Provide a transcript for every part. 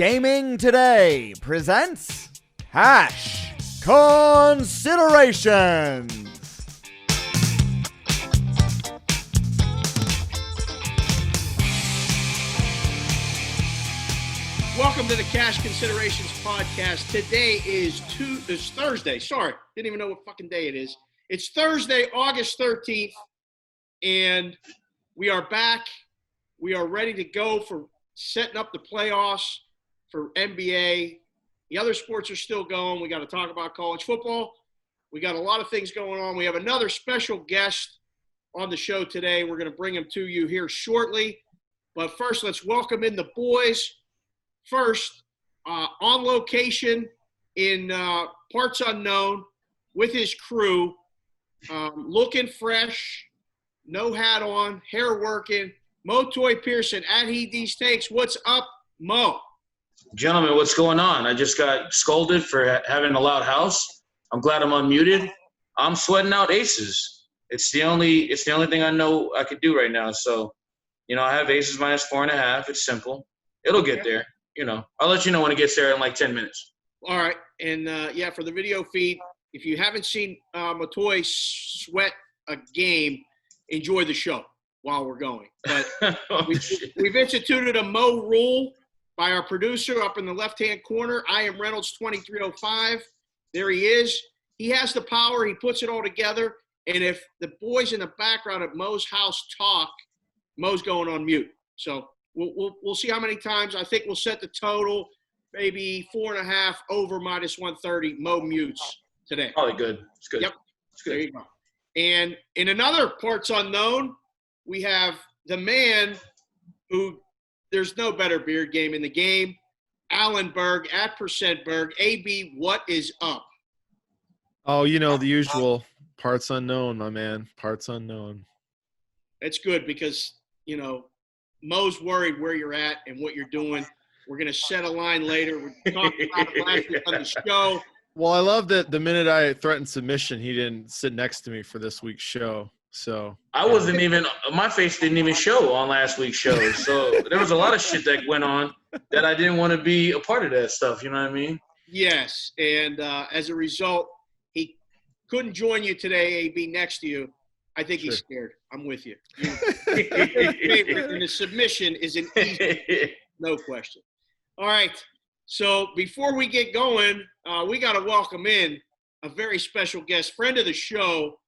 Gaming Today presents Cash Considerations. Welcome to the Cash Considerations podcast. Today is Thursday. Sorry, didn't even know what fucking day it is. It's Thursday, August 13th, and we are back. We are ready to go for setting up the playoffs for NBA. The other sports are still going. We got to talk about college football. We got a lot of things going on. We have another special guest on the show today. We're going to bring him to you here shortly. But first, let's welcome in the boys. First, on location in parts unknown with his crew, looking fresh, no hat on, hair working, Mo Toy Pearson at He These Takes. What's up, Mo? Gentlemen, what's going on? I just got scolded for having a loud house. I'm glad I'm unmuted. I'm sweating out aces. It's the only thing I know I could do right now. So, I have aces minus 4.5. It's simple. It'll get there. I'll let you know when it gets there in like 10 minutes. All right. And, for the video feed, if you haven't seen Matoy sweat a game, enjoy the show while we're going. But we've instituted a Mo rule by our producer up in the left-hand corner. I am Reynolds 2305. There he is. He has the power. He puts it all together. And if the boys in the background at Mo's house talk, Mo's going on mute. So we'll see how many times. I think we'll set the total, maybe 4.5 over minus 130. Mo mutes today. Probably good. It's good. Yep. It's good. There you go. And in another parts unknown, we have the man who there's no better beard game in the game, Alan Berg at %Berg. AB, what is up? Oh, the usual parts unknown, my man. Parts unknown. It's good because, Mo's worried where you're at and what you're doing. We're going to set a line later. We're talking about it last week on the show. Well, I love that the minute I threatened submission, he didn't sit next to me for this week's show. So I wasn't even – my face didn't even show on last week's show. So there was a lot of shit that went on that I didn't want to be a part of that stuff. You know what I mean? Yes. And as a result, he couldn't join you today, AB, next to you. I think he's scared. I'm with you. And the submission is an easy, no question. All right. So before we get going, we got to welcome in a very special guest, friend of the show,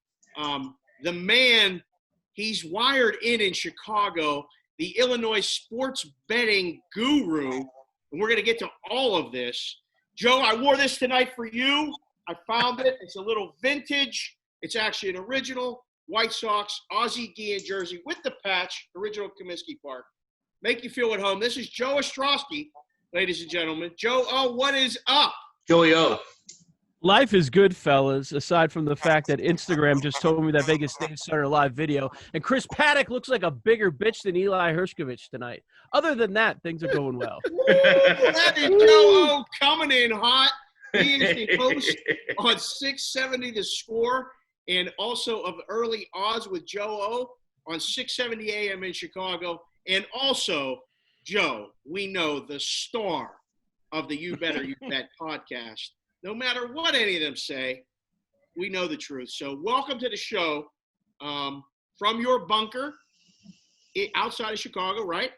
the man, he's wired in Chicago, the Illinois sports betting guru, and we're going to get to all of this. Joe, I wore this tonight for you. I found it. It's a little vintage. It's actually an original White Sox Ozzie Guillen jersey with the patch, original Comiskey Park. Make you feel at home. This is Joe Ostrowski, ladies and gentlemen. Joe O, what is up? Joey O. Life is good, fellas, aside from the fact that Instagram just told me that Vegas State started a live video, and Chris Paddock looks like a bigger bitch than Eli Hershkovich tonight. Other than that, things are going well. Ooh, that is Joe O coming in hot. He is the host on 670 The Score and also of Early Odds with Joe O on 670 AM in Chicago. And also, Joe, we know the star of the You Better You Bet podcast. No matter what any of them say, we know the truth. So welcome to the show from your bunker outside of Chicago, right?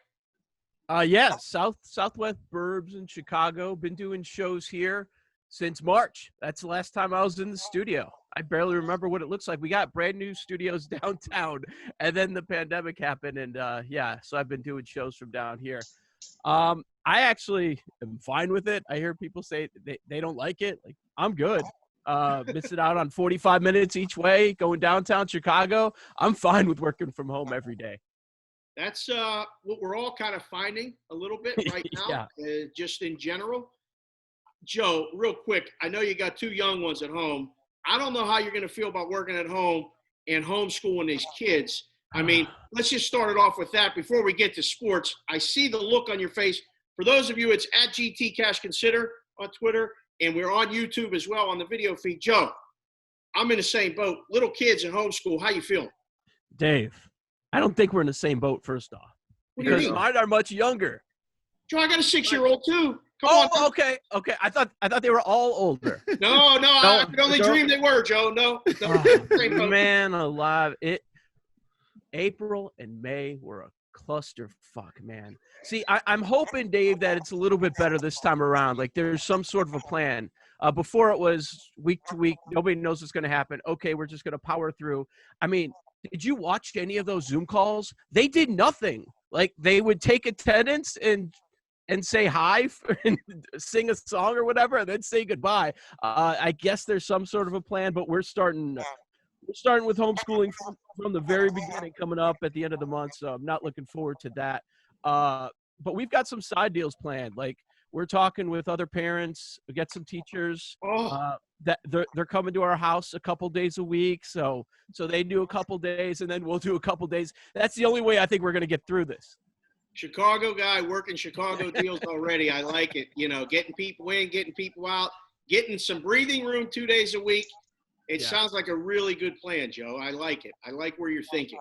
Southwest Burbs in Chicago. Been doing shows here since March. That's the last time I was in the studio. I barely remember what it looks like. We got brand new studios downtown, and then the pandemic happened, and so I've been doing shows from down here. I actually am fine with it. I hear people say they don't like it. Like, I'm good. Missing out on 45 minutes each way, going downtown Chicago. I'm fine with working from home every day. That's what we're all kind of finding a little bit right now, just in general. Joe, real quick, I know you got two young ones at home. I don't know how you're going to feel about working at home and homeschooling these kids. I mean, let's just start it off with that before we get to sports. I see the look on your face. For those of you, it's at GT Cash Consider on Twitter, and we're on YouTube as well on the video feed. Joe, I'm in the same boat. Little kids in homeschool, how you feeling? Dave, I don't think we're in the same boat, first off. Because mine are much younger. Joe, I got a 6-year-old too. Come on. Oh, okay. I thought they were all older. No, I could only dream they were, Joe. No. Oh, man alive. April and May were a clusterfuck, man. See, I'm hoping, Dave, that it's a little bit better this time around. Like there's some sort of a plan. Before it was week to week. Nobody knows what's going to happen. Okay, we're just going to power through. I mean, did you watch any of those Zoom calls? They did nothing. Like they would take attendance and say hi and sing a song or whatever, and then say goodbye. I guess there's some sort of a plan, but we're starting with homeschooling from the very beginning coming up at the end of the month, so I'm not looking forward to that. But we've got some side deals planned. Like we're talking with other parents, we get some teachers that they're coming to our house a couple days a week. So they do a couple days, and then we'll do a couple days. That's the only way I think we're going to get through this. Chicago guy working Chicago deals already. I like it. You know, getting people in, getting people out, getting some breathing room 2 days a week. It sounds like a really good plan, Joe. I like it. I like where you're thinking.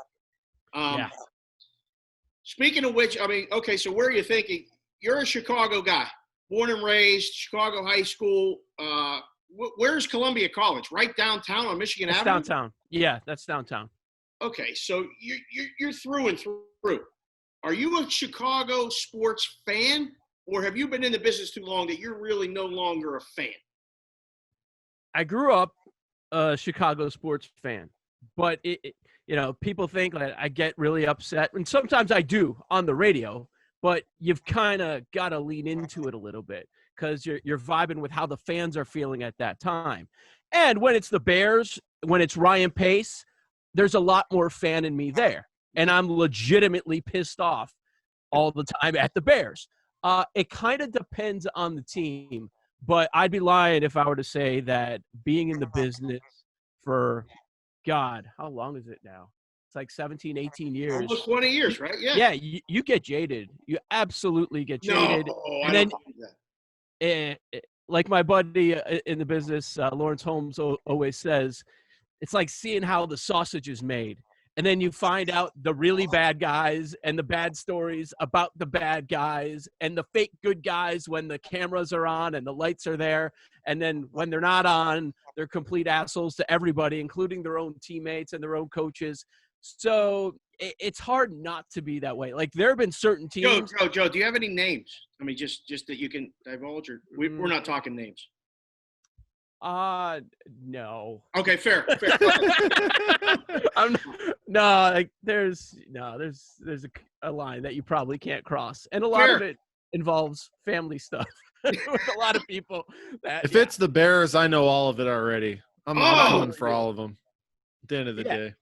Speaking of which, I mean, okay, so where are you thinking? You're a Chicago guy, born and raised, Chicago high school. Where's Columbia College? Right downtown on Michigan Avenue? Downtown. Yeah, that's downtown. Okay, so you're through and through. Are you a Chicago sports fan, or have you been in the business too long that you're really no longer a fan? I grew up a Chicago sports fan, but people think that I get really upset, and sometimes I do on the radio, but you've kind of got to lean into it a little bit because you're vibing with how the fans are feeling at that time. And when it's the Bears, when it's Ryan Pace, there's a lot more fan in me there. And I'm legitimately pissed off all the time at the Bears. It kind of depends on the team, but I'd be lying if I were to say that being in the business for, God, how long is it now? It's like 17, 18 years. Almost 20 years, right? Yeah. Yeah, you get jaded. You absolutely get jaded. No, and I then, don't believe that. like my buddy in the business, Lawrence Holmes, always says, it's like seeing how the sausage is made. And then you find out the really bad guys and the bad stories about the bad guys and the fake good guys when the cameras are on and the lights are there. And then when they're not on, they're complete assholes to everybody, including their own teammates and their own coaches. So it's hard not to be that way. Like there have been certain teams. Joe, do you have any names? I mean, just that you can divulge, or we're not talking names. No. Okay, fair. There's a line that you probably can't cross, and a lot of it involves family stuff with a lot of people. If it's the Bears, I know all of it already. I'm pulling for all of them. At the end of the day.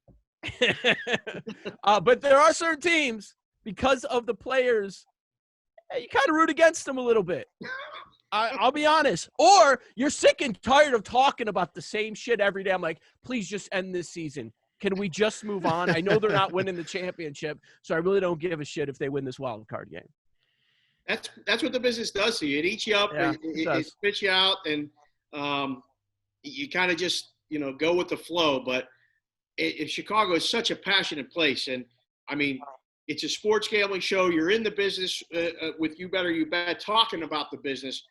But there are certain teams, because of the players, you kind of root against them a little bit. I'll be honest. Or you're sick and tired of talking about the same shit every day. I'm like, please just end this season. Can we just move on? I know they're not winning the championship, so I really don't give a shit if they win this wild card game. That's what the business does to you. It eats you up, it spits you out, and you kind of just go with the flow. But if Chicago is such a passionate place, and I mean, it's a sports gambling show. You're in the business with You Better You Bet, talking about the business.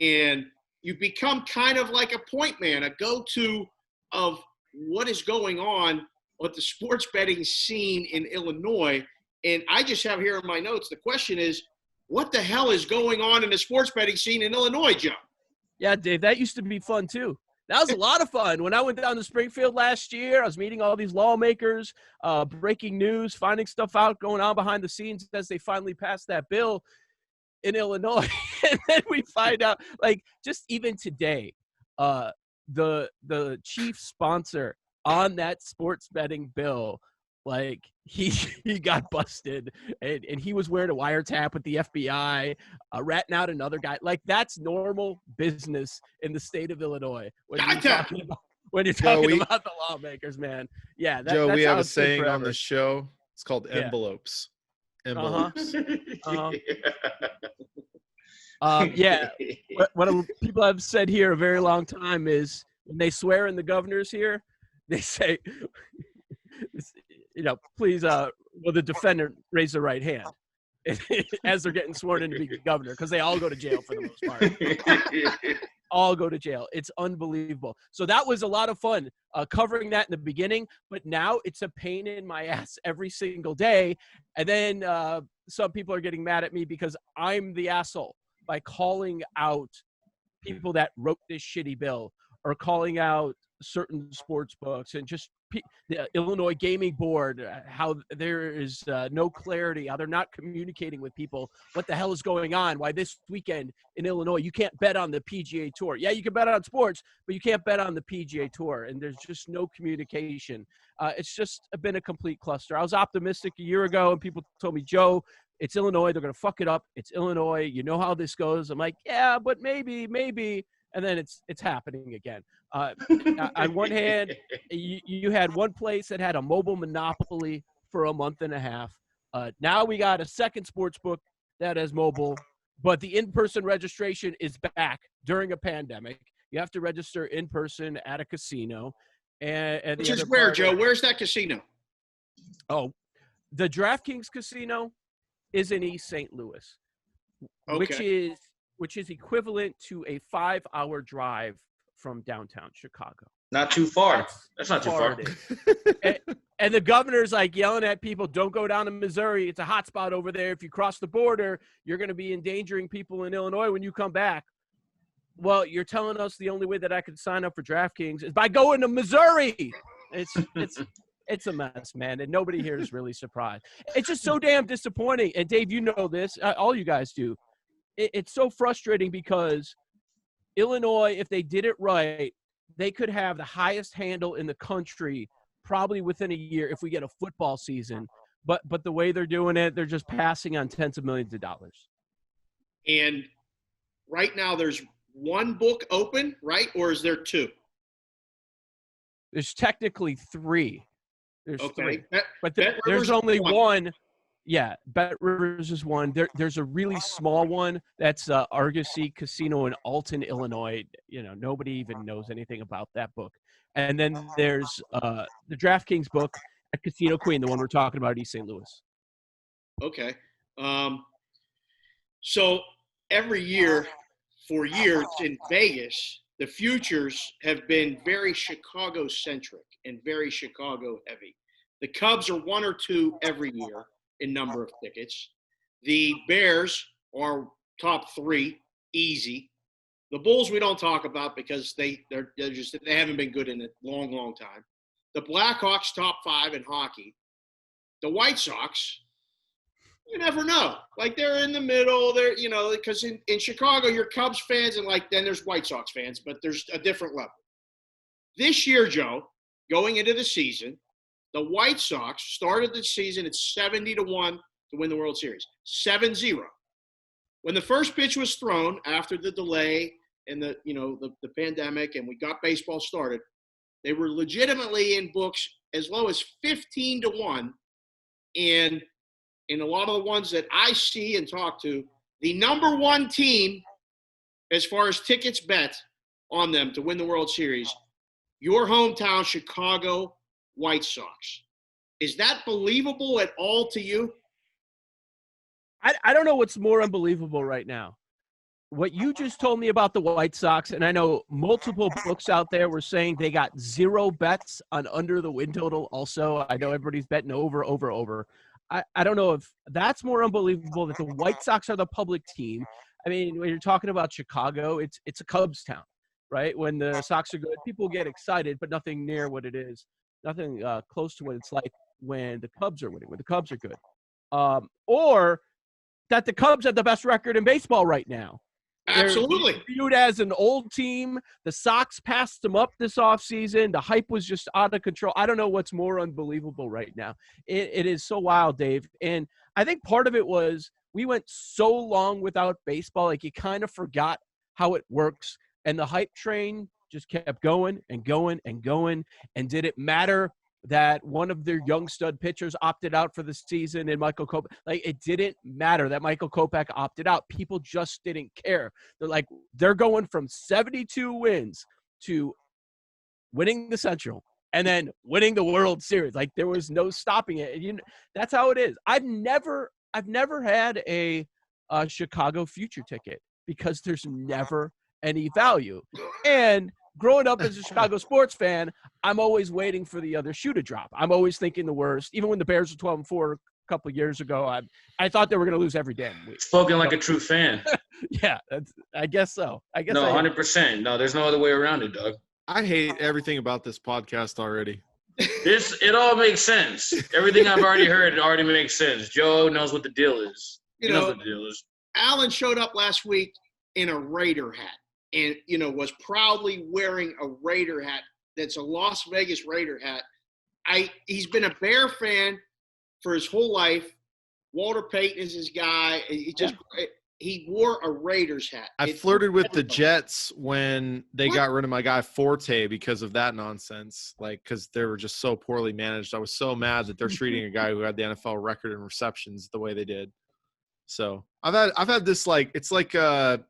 And you become kind of like a point man, a go-to of what is going on with the sports betting scene in Illinois. And I just have here in my notes, the question is, what the hell is going on in the sports betting scene in Illinois, Joe? Yeah, Dave, that used to be fun too. That was a lot of fun. When I went down to Springfield last year, I was meeting all these lawmakers, breaking news, finding stuff out going on behind the scenes as they finally passed that bill in Illinois. And then we find out, like, just even today, the chief sponsor on that sports betting bill, like, he got busted, and he was wearing a wiretap with the FBI, ratting out another guy. Like, that's normal business in the state of Illinois when you're talking about the lawmakers, man. Yeah, Joe, we have a saying on the show. It's called envelopes. Envelopes. What people have said here a very long time is when they swear in the governors here, they say, please, will the defendant raise the right hand? as they're getting sworn in to be governor, because they all go to jail for the most part. All go to jail. It's unbelievable. So that was a lot of fun covering that in the beginning, but now it's a pain in my ass every single day. And then some people are getting mad at me because I'm the asshole by calling out people that wrote this shitty bill, or calling out certain sports books, and just the Illinois Gaming Board, how there is no clarity, how they're not communicating with people what the hell is going on, why this weekend in Illinois you can't bet on the PGA Tour. Yeah, you can bet on sports, but you can't bet on the PGA Tour, and there's just no communication. It's just been a complete cluster. I was optimistic a year ago, and people told me, Joe, it's Illinois. They're going to fuck it up. It's Illinois. You know how this goes. I'm like, yeah, but maybe. And then it's happening again. On one hand, you had one place that had a mobile monopoly for a month and a half. Now we got a second sports book that has mobile, but the in-person registration is back during a pandemic. You have to register in person at a casino. And Which is where, Joe? Where's that casino? Oh, the DraftKings casino is in East St. Louis, Okay. which is equivalent to a 5-hour drive from downtown Chicago. Not too far. That's not too far. And the governor's like yelling at people, don't go down to Missouri. It's a hot spot over there. If you cross the border, you're going to be endangering people in Illinois when you come back. Well, you're telling us the only way that I could sign up for DraftKings is by going to Missouri. It's a mess, man, and nobody here is really surprised. It's just so damn disappointing. And Dave, you know this. All you guys do. It's so frustrating because Illinois, if they did it right, they could have the highest handle in the country probably within a year if we get a football season. But the way they're doing it, they're just passing on tens of millions of dollars. And right now there's one book open, right? Or is there two? There's technically three. There's okay. three. But there's only one. Yeah, Bet Rivers is one. There's a really small one that's Argosy Casino in Alton, Illinois. You know, nobody even knows anything about that book. And then there's the DraftKings book at Casino Queen, the one we're talking about at East St. Louis. Okay. So every year, for years in Vegas, the futures have been very Chicago-centric and very Chicago-heavy. The Cubs are 1 or 2 every year in number of tickets. The Bears are top 3, easy. The Bulls we don't talk about because they haven't been good in a long, long time. The Blackhawks top 5 in hockey. The White Sox, you never know. Like they're in the middle. They're because in Chicago you're Cubs fans and then there's White Sox fans, but there's a different level. This year, Joe, going into the season, the White Sox started the season at 70-1 to win the World Series. 7-0. When the first pitch was thrown after the delay and the pandemic and we got baseball started, they were legitimately in books as low as 15-1. And in a lot of the ones that I see and talk to, the number one team as far as tickets bet on them to win the World Series, your hometown Chicago White Sox. Is that believable at all to you? I don't know what's more unbelievable right now. What you just told me about the White Sox, and I know multiple books out there were saying they got 0 bets on under the win total also. I know everybody's betting over. I don't know if that's more unbelievable that the White Sox are the public team. I mean, when you're talking about Chicago, it's a Cubs town, right? When the Sox are good, people get excited, but nothing near what it is. Nothing close to what it's like when the Cubs are winning, when the Cubs are good. Or that the Cubs have the best record in baseball right now. Absolutely. They're viewed as an old team. The Sox passed them up this offseason. The hype was just out of control. I don't know what's more unbelievable right now. It is so wild, Dave. And I think part of it was we went so long without baseball, like you kind of forgot how it works. And the hype train just kept going and going and going. And did it matter that one of their young stud pitchers opted out for the season and Michael Kopech? Like, it didn't matter that Michael Kopech opted out. People just didn't care. They're going from 72 wins to winning the Central and then winning the World Series. Like, there was no stopping it. And that's how it is. I've never I've never had a Chicago future ticket because there's never any value. And growing up as a Chicago sports fan, I'm always waiting for the other shoe to drop. I'm always thinking the worst. Even when the Bears were 12-4 a couple of years ago, I thought they were going to lose every damn week. Spoken like a true fan. Yeah, I guess so. I guess No, 100%. No, there's no other way around it, Doug. I hate everything about this podcast already. It all makes sense. Everything I've already heard, it already makes sense. Joe knows what the deal is. He knows what the deal is. Alan showed up last week in a Raider hat and, was proudly wearing a Raider hat. That's a Las Vegas Raider hat. He's been a Bear fan for his whole life. Walter Payton is his guy. He wore a Raiders hat. I flirted with the Jets when they got rid of my guy Forte because of that nonsense. Like, because they were just so poorly managed. I was so mad that they're treating a guy who had the NFL record in receptions the way they did. So I've had this, like, it's like the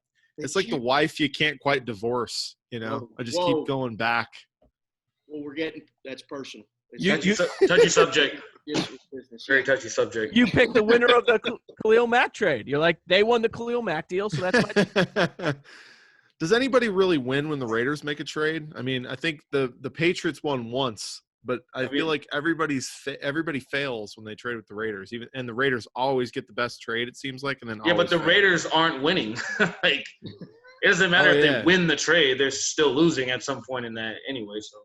wife you can't quite divorce. I just keep going back. Well, that's personal. Touchy subject. Very touchy subject. You picked the winner of the Khalil Mack trade. You're like, they won the Khalil Mack deal, so that's my Does anybody really win when the Raiders make a trade? I mean, I think the Patriots won once, but I feel like everybody fails when they trade with the Raiders. And the Raiders always get the best trade, it seems like, and then but the Raiders aren't winning. Like, it doesn't matter if they win the trade; they're still losing at some point in that anyway. So.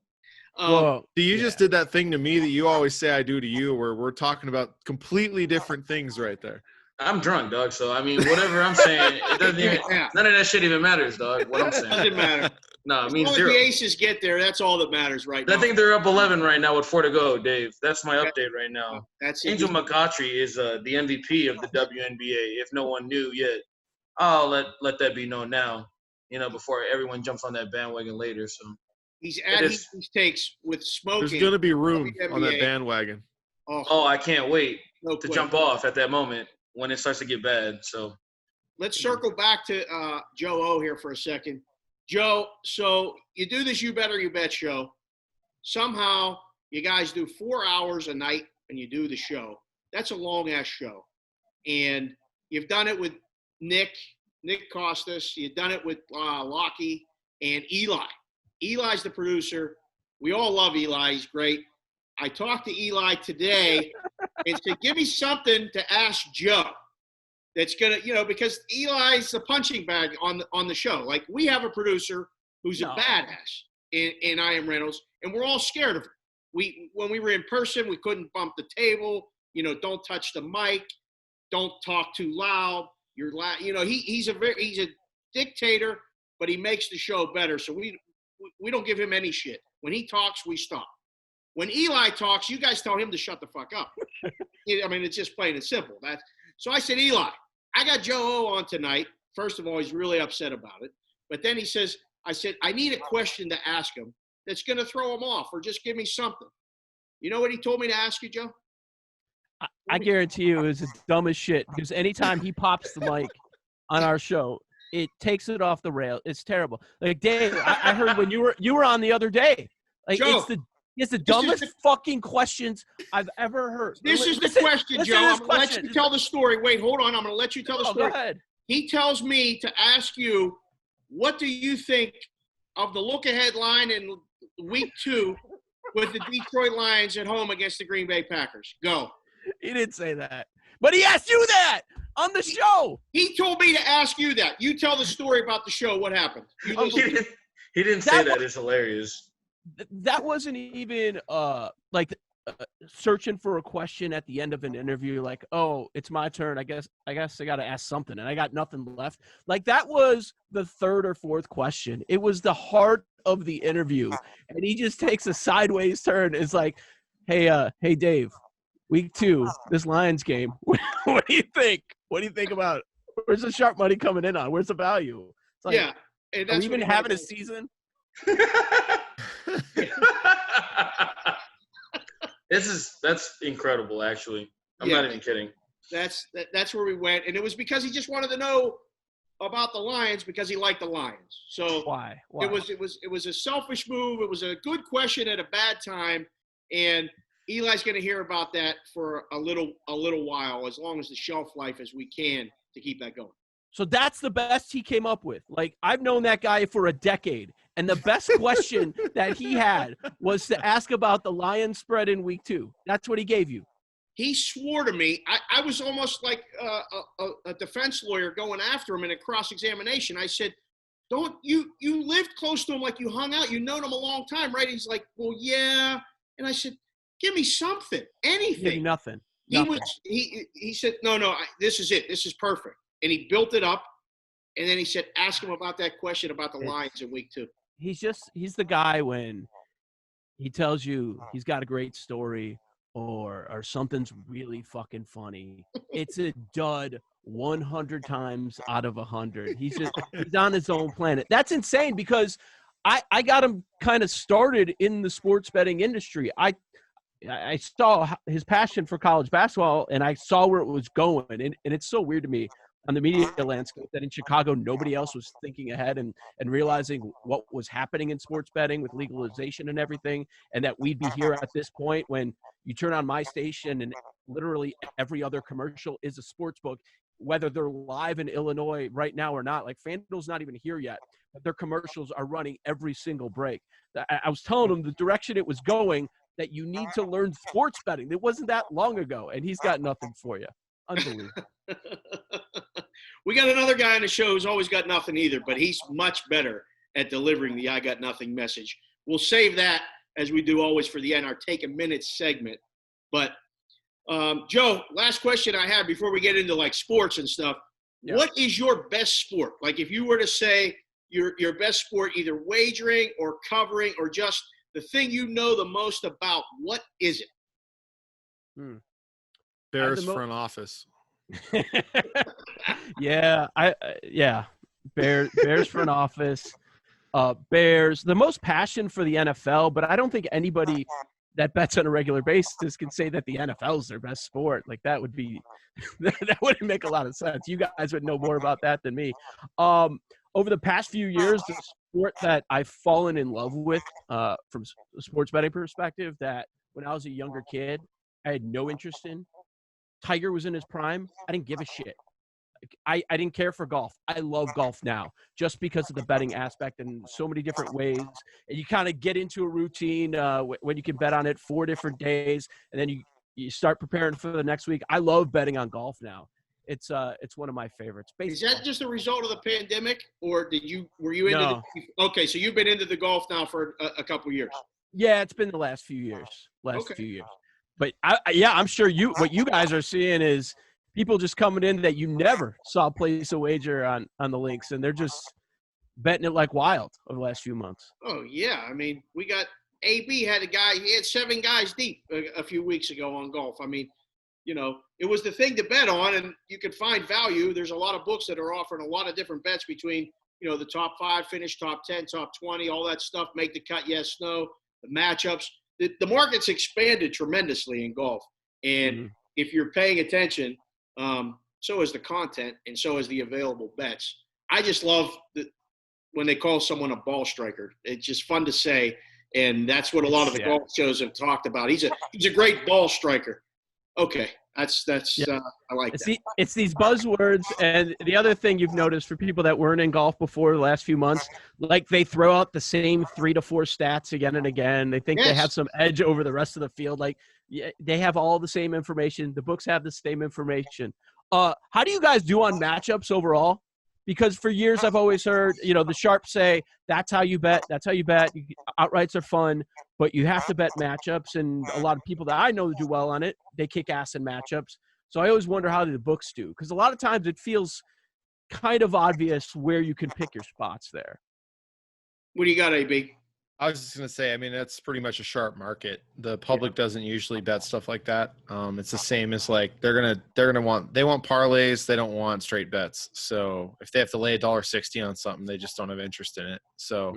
You just did that thing to me that you always say I do to you, where we're talking about completely different things right there. I'm drunk, dog. So I mean, whatever I'm saying, it doesn't even. None of that shit even matters, dog. What I'm saying doesn't matter. No, it means zero. The Aces get there. That's all that matters right now. I think they're up 11 right now with 4 to go, Dave. That's my update right now. Angel McCoughtry is the MVP of the WNBA. If no one knew yet, I'll let that be known now. Before everyone jumps on that bandwagon later. So. He's adding these takes with smoking. There's going to be room on that bandwagon. Oh, I can't wait to jump off at that moment when it starts to get bad. So let's circle back to Joe O here for a second. Joe, so you do this You Better You Bet show. Somehow you guys do 4 hours a night and you do the show. That's a long-ass show. And you've done it with Nick Costas. You've done it with Lockie and Eli. Eli's the producer. We all love Eli. He's great. I talked to Eli today and said, give me something to ask Joe that's going to, because Eli's the punching bag on the show. Like, we have a producer who's a badass in I Am Reynolds, and we're all scared of her. When we were in person, we couldn't bump the table. Don't touch the mic. Don't talk too loud. You're loud. He's a dictator, but he makes the show better. So we don't give him any shit. When he talks, we stop. When Eli talks, you guys tell him to shut the fuck up. I mean, it's just plain and simple. So I said, Eli, I got Joe O on tonight. First of all, he's really upset about it. But then I said, I need a question to ask him that's going to throw him off or just give me something. You know what he told me to ask you, Joe? I guarantee you it was the dumbest shit, because anytime he pops the mic on our show, it takes it off the rail. It's terrible. Like, Dave, I heard when you were on the other day. Like, Joe, it's the dumbest fucking questions I've ever heard. This is the question, Joe. I'm going to let you tell the story. Wait, hold on. I'm going to let you tell the story. Go ahead. He tells me to ask you, what do you think of the look-ahead line in week 2 with the Detroit Lions at home against the Green Bay Packers? Go. He didn't say that. But he asked you that on the show. He told me to ask you that. You tell the story about the show. What happened? He didn't say that. It's hilarious. That wasn't even searching for a question at the end of an interview, like, oh, it's my turn. I guess I got to ask something, and I got nothing left. Like, that was the 3rd or 4th question. It was the heart of the interview, and he just takes a sideways turn. It's like, hey, Dave, week 2, this Lions game. What do you think? What do you think about it? Where's the sharp money coming in on? Where's the value? It's like, yeah, and are we even having a season? That's incredible, actually. I'm not even kidding. That's where we went, and it was because he just wanted to know about the Lions because he liked the Lions. So why? It was a selfish move. It was a good question at a bad time, and Eli's going to hear about that for a little while, as long as the shelf life as we can to keep that going. So that's the best he came up with. Like, I've known that guy for a decade, and the best question that he had was to ask about the Lions spread in week 2. That's what he gave you. He swore to me. I was almost like a defense lawyer going after him in a cross-examination. I said, "Don't you lived close to him, like you hung out. You known him a long time, right?" He's like, "Well, yeah." And I said, "Give me something, anything." Give you nothing. He said, "No, this is it. This is perfect." And he built it up. And then he said, "Ask him about that question about the Lions in week 2." He's the guy when he tells you he's got a great story or something's really fucking funny. It's a dud 100 times out of 100. He's on his own planet. That's insane because I got him kind of started in the sports betting industry. I saw his passion for college basketball and I saw where it was going. And it's so weird to me on the media landscape that in Chicago, nobody else was thinking ahead and realizing what was happening in sports betting with legalization and everything. And that we'd be here at this point when you turn on my station and literally every other commercial is a sports book, whether they're live in Illinois right now or not. Like FanDuel's not even here yet, but their commercials are running every single break. I was telling them the direction it was going, that you need to learn sports betting. It wasn't that long ago, and he's got nothing for you. Unbelievable. We got another guy on the show who's always got nothing either, but he's much better at delivering the I got nothing message. We'll save that, as we do always, for the end, our Take a Minute segment. But, Joe, last question I have before we get into, like, sports and stuff. Yeah. What is your best sport? Like, if you were to say your best sport, either wagering or covering or just the thing you know the most about, what is it? Bears front office. Yeah, Bears front office. Bears, the most passion for the NFL, but I don't think anybody that bets on a regular basis can say that the NFL is their best sport. Like that would be that wouldn't make a lot of sense. You guys would know more about that than me. Over the past few years, the sport that I've fallen in love with from a sports betting perspective, that when I was a younger kid, I had no interest in. Tiger was in his prime. I didn't give a shit. I didn't care for golf. I love golf now just because of the betting aspect and so many different ways. And you kind of get into a routine when you can bet on it 4 different days, and then you start preparing for the next week. I love betting on golf now. It's one of my favorites. Baseball. Is that just a result of the pandemic, or were you into? No. Okay, so you've been into the golf now for a couple of years. Yeah, it's been the last few years. Few years. But I'm sure what you guys are seeing is people just coming in that you never saw place a wager on the links, and they're just betting it like wild over the last few months. Oh yeah, I mean, we got AB had he had 7 guys deep a few weeks ago on golf. I mean, you know, it was the thing to bet on, and you could find value. There's a lot of books that are offering a lot of different bets between, you know, the top 5, finish top 10, top 20, all that stuff, make the cut, yes, no, the matchups. The market's expanded tremendously in golf, and if you're paying attention, so is the content and so is the available bets. I just love when they call someone a ball striker. It's just fun to say, and that's what a lot of the golf shows have talked about. He's a great ball striker. Okay, that's I like that. It's these buzzwords, and the other thing you've noticed for people that weren't in golf before the last few months, like they throw out the same 3 to 4 stats again and again. They think they have some edge over the rest of the field. Like they have all the same information. The books have the same information. How do you guys do on matchups overall? Because for years I've always heard, you know, the sharps say that's how you bet. That's how you bet. Outrights are fun, but you have to bet matchups. And a lot of people that I know that do well on it, they kick ass in matchups. So I always wonder how the books do, because a lot of times it feels kind of obvious where you can pick your spots there. What do you got, AB? I was just going to say, I mean, that's pretty much a sharp market. The public doesn't usually bet stuff like that. It's the same as like they want parlays. They don't want straight bets. So if they have to lay $1.60 on something, they just don't have interest in it. So,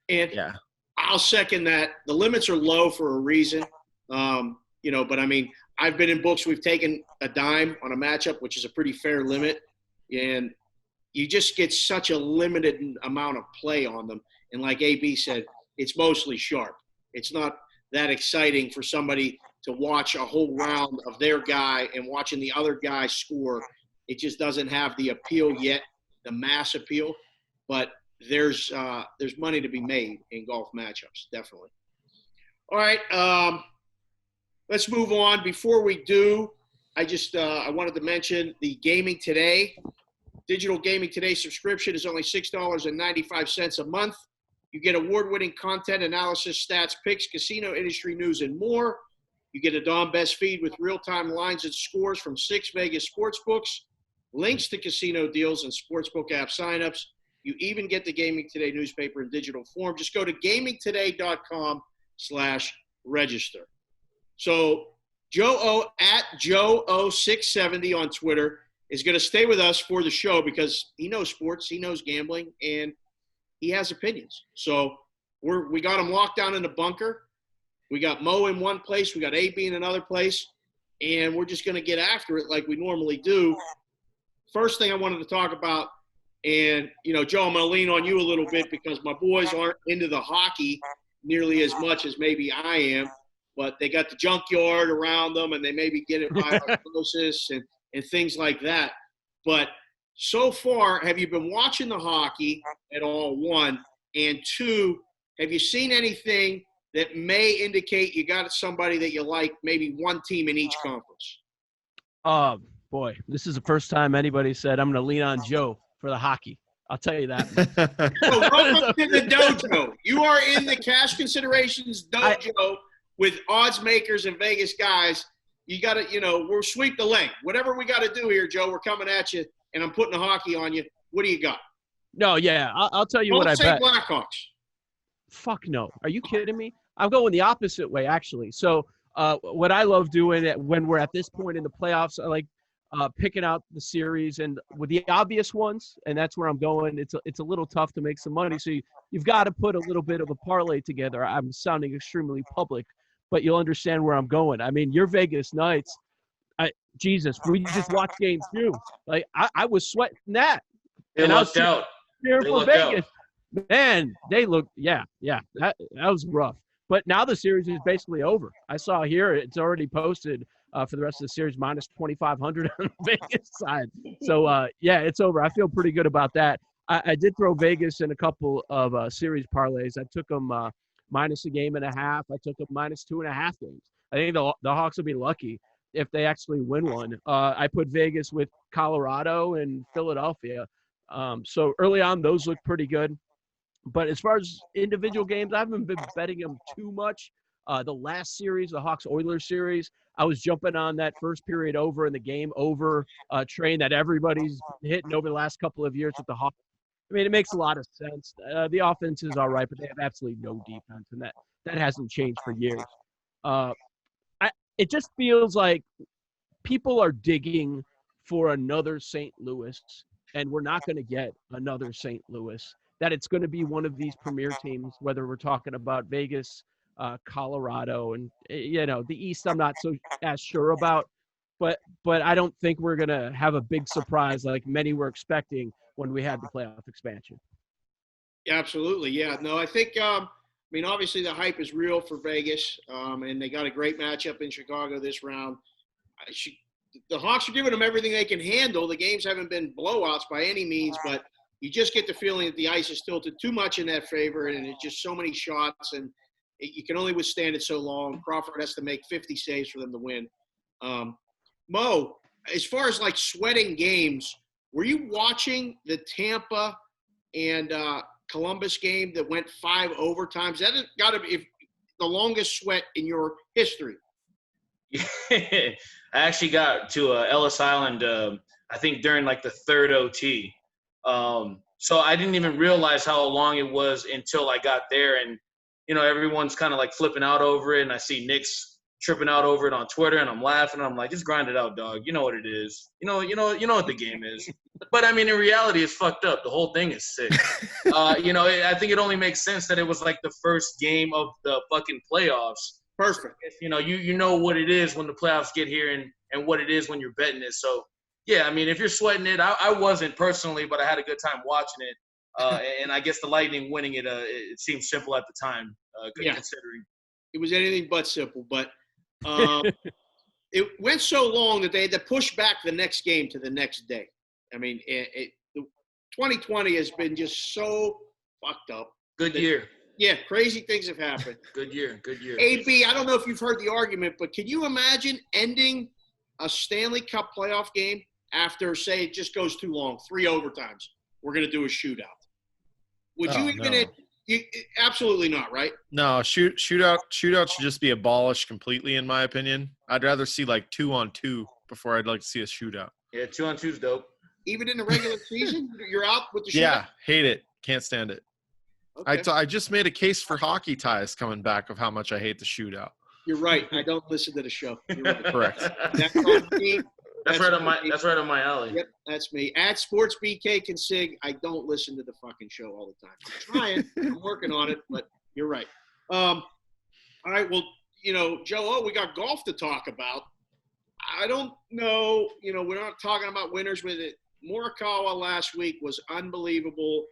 and yeah, I'll second that. The limits are low for a reason. You know, but I mean, I've been in books. We've taken a dime on a matchup, which is a pretty fair limit, and you just get such a limited amount of play on them. And like AB said, it's mostly sharp. It's not that exciting for somebody to watch a whole round of their guy and watching the other guy score. It just doesn't have the appeal yet, the mass appeal. But there's money to be made in golf matchups, definitely. All right, let's move on. Before we do, I wanted to mention the Gaming Today. Digital Gaming Today subscription is only $6.95 a month. You get award-winning content, analysis, stats, picks, casino industry news, and more. You get a Dom Best feed with real-time lines and scores from 6 Vegas sportsbooks, links to casino deals and sportsbook app signups. You even get the Gaming Today newspaper in digital form. Just go to gamingtoday.com/register. So Joe O670 on Twitter is going to stay with us for the show because he knows sports, he knows gambling, and he has opinions. So we got him locked down in the bunker. We got Mo in one place. We got AB in another place. And we're just going to get after it like we normally do. First thing I wanted to talk about, and, Joe, I'm going to lean on you a little bit because my boys aren't into the hockey nearly as much as maybe I am. But they got the junkyard around them, and they maybe get it by osmosis and things like that. But so far, have you been watching the hockey at all, one? And two, have you seen anything that may indicate you got somebody that you like, maybe one team in each conference? Boy, this is the first time anybody said I'm going to lean on Joe for the hockey. I'll tell you that. So welcome to the dojo. You are in the Cash Considerations dojo with odds makers and Vegas guys. You got to, we'll sweep the leg. Whatever we got to do here, Joe, we're coming at you, and I'm putting the hockey on you. What do you got? No, yeah, I'll tell you what I bet. Don't say Blackhawks. Fuck no. Are you kidding me? I'm going the opposite way, actually. So what I love doing when we're at this point in the playoffs, I like picking out the series and with the obvious ones, and that's where I'm going. It's a little tough to make some money, so you've got to put a little bit of a parlay together. I'm sounding extremely public, but you'll understand where I'm going. I mean, your Vegas Knights, Jesus, we just watched game 2. Like, I was sweating that. They lucked out. Here for Vegas. Man, they look, yeah, that was rough. But now the series is basically over. I saw here it's already posted for the rest of the series minus 2,500 on the Vegas side. So, yeah, it's over. I feel pretty good about that. I did throw Vegas in a couple of series parlays. I took them minus a game and a half. I took them minus 2.5 games. I think the Hawks will be lucky if they actually win one. I put Vegas with Colorado and Philadelphia. So early on, those look pretty good. But as far as individual games, I haven't been betting them too much. The last series, the Hawks-Oilers series, I was jumping on that first period over and the game over train that everybody's hitting over the last couple of years with the Hawks. I mean, it makes a lot of sense. The offense is all right, but they have absolutely no defense, and that hasn't changed for years. It just feels like people are digging for another St. Louis, and we're not going to get another St. Louis. That it's going to be one of these premier teams, whether we're talking about Vegas, Colorado, and the East. I'm not so as sure about, but I don't think we're going to have a big surprise like many were expecting when we had the playoff expansion. Yeah, absolutely. Yeah, no, I think. Obviously the hype is real for Vegas, and they got a great matchup in Chicago this round. The Hawks are giving them everything they can handle. The games haven't been blowouts by any means, but you just get the feeling that the ice is tilted too much in that favor, and it's just so many shots, and you can only withstand it so long. Crawford has to make 50 saves for them to win. Mo, as far as like sweating games, were you watching the Tampa and Columbus game that went 5 overtimes? That has got to be the longest sweat in your history. I actually got to Ellis Island, I think during like the third OT. So I didn't even realize how long it was until I got there, and everyone's kind of like flipping out over it, and I see Nick's tripping out over it on Twitter, and I'm laughing. I'm like, just grind it out, dog. You know what it is. You know what the game is. But I mean, in reality, it's fucked up. The whole thing is sick. I think it only makes sense that it was like the first game of the fucking playoffs. Perfect. You know what it is when the playoffs get here, and what it is when you're betting it. So. Yeah, I mean, if you're sweating it, I wasn't personally, but I had a good time watching it. And I guess the Lightning winning it, it seemed simple at the time, considering. It was anything but simple. But It went so long that they had to push back the next game to the next day. I mean, 2020 has been just so fucked up. Good year. Yeah, crazy things have happened. Good year. AB, I don't know if you've heard the argument, but can you imagine ending a Stanley Cup playoff game after, say, it just goes too long, 3 overtimes? We're going to do a shootout. Would you even no. Absolutely not, right? No, shootout should just be abolished completely, in my opinion. I'd rather see like 2-on-2 before I'd like to see a shootout. Yeah, 2-on-2's dope. Even in the regular season, you're out with the shootout? Yeah, hate it. Can't stand it. Okay. I just made a case for hockey ties coming back of how much I hate the shootout. You're right. I don't listen to the show. You're right. Correct. That's on me. That's right on my alley. Yep, that's me. At Sports BK Consig, I don't listen to the fucking show all the time. I'm trying. I'm working on it, but you're right. All right. Well, Joe, we got golf to talk about. I don't know. We're not talking about winners with it. Morikawa last week was unbelievable.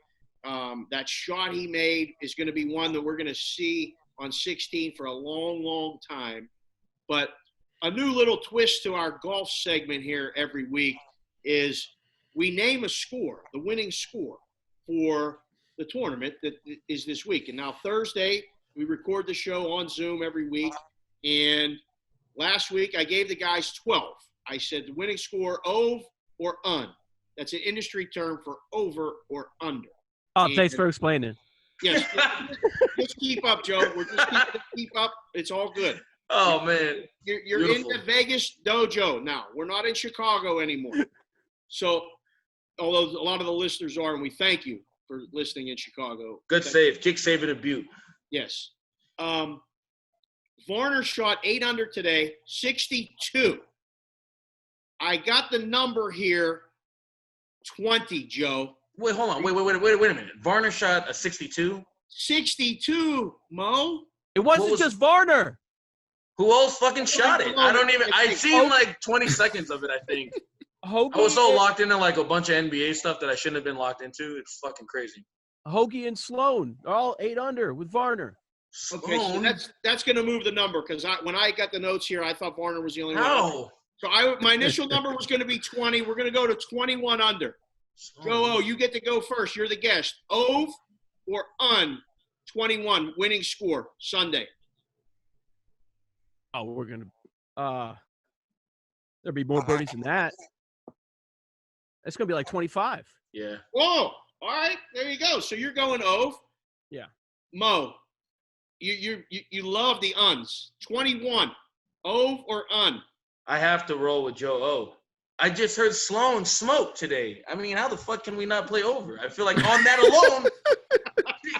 That shot he made is going to be one that we're going to see on 16 for a long, long time. But a new little twist to our golf segment here every week is we name a score, the winning score for the tournament that is this week. And now Thursday, we record the show on Zoom every week. And last week, I gave the guys 12. I said the winning score, ov or un. That's an industry term for over or under. Oh, thanks for explaining. Yes. Just keep up, Joe. We're just keep up. It's all good. Oh, man. You're in the Vegas dojo now. We're not in Chicago anymore. So, although a lot of the listeners are, and we thank you for listening in Chicago. Good save. Kick save at a Butte. Yes. Varner shot 8 under today, 62. I got the number here, 20, Joe. Wait, hold on. Wait a minute. Varner shot a 62? 62, Mo. It wasn't just Varner. Who else fucking shot it? I've seen like 20 seconds of it, I think. Hoagie I was so locked into like a bunch of NBA stuff that I shouldn't have been locked into. It's fucking crazy. Hoagie and Sloan are all 8 under with Varner. Okay, so that's going to move the number because when I got the notes here, I thought Varner was the only one. How? So my initial number was going to be 20. We're going to go to 21 under. Joe, you get to go first. You're the guest. Ove or un, 21, winning score, Sunday. Oh, we're going to there'll be more birdies than that. It's going to be like 25. Yeah. Whoa. All right. There you go. So you're going Ove. Yeah. Mo, you love the uns. 21, Ove or un? I have to roll with Joe O. I just heard Sloan smoke today. I mean, how the fuck can we not play over? I feel like on that alone,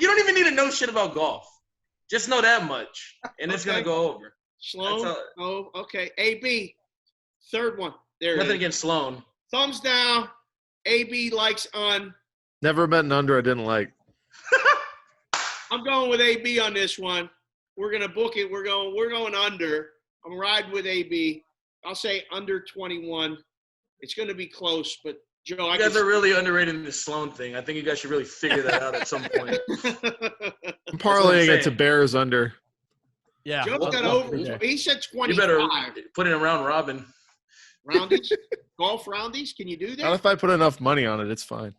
you don't even need to know shit about golf. Just know that much, and it's going to go over. Sloan? Oh, okay. AB, third one. There it is. Nothing against Sloan. Thumbs down. AB likes un. Never met an under I didn't like. I'm going with AB on this one. We're going to book it. We're going under. I'm riding with AB. I'll say under 21. It's going to be close, but Joe, you guys are really underrating this Sloan thing. I think you guys should really figure that out at some point. I'm parlaying it to Bears under. Yeah. Joe got over. He said 25. You better put it in round robin. Roundies? Golf roundies? Can you do that? Not if I put enough money on it. It's fine.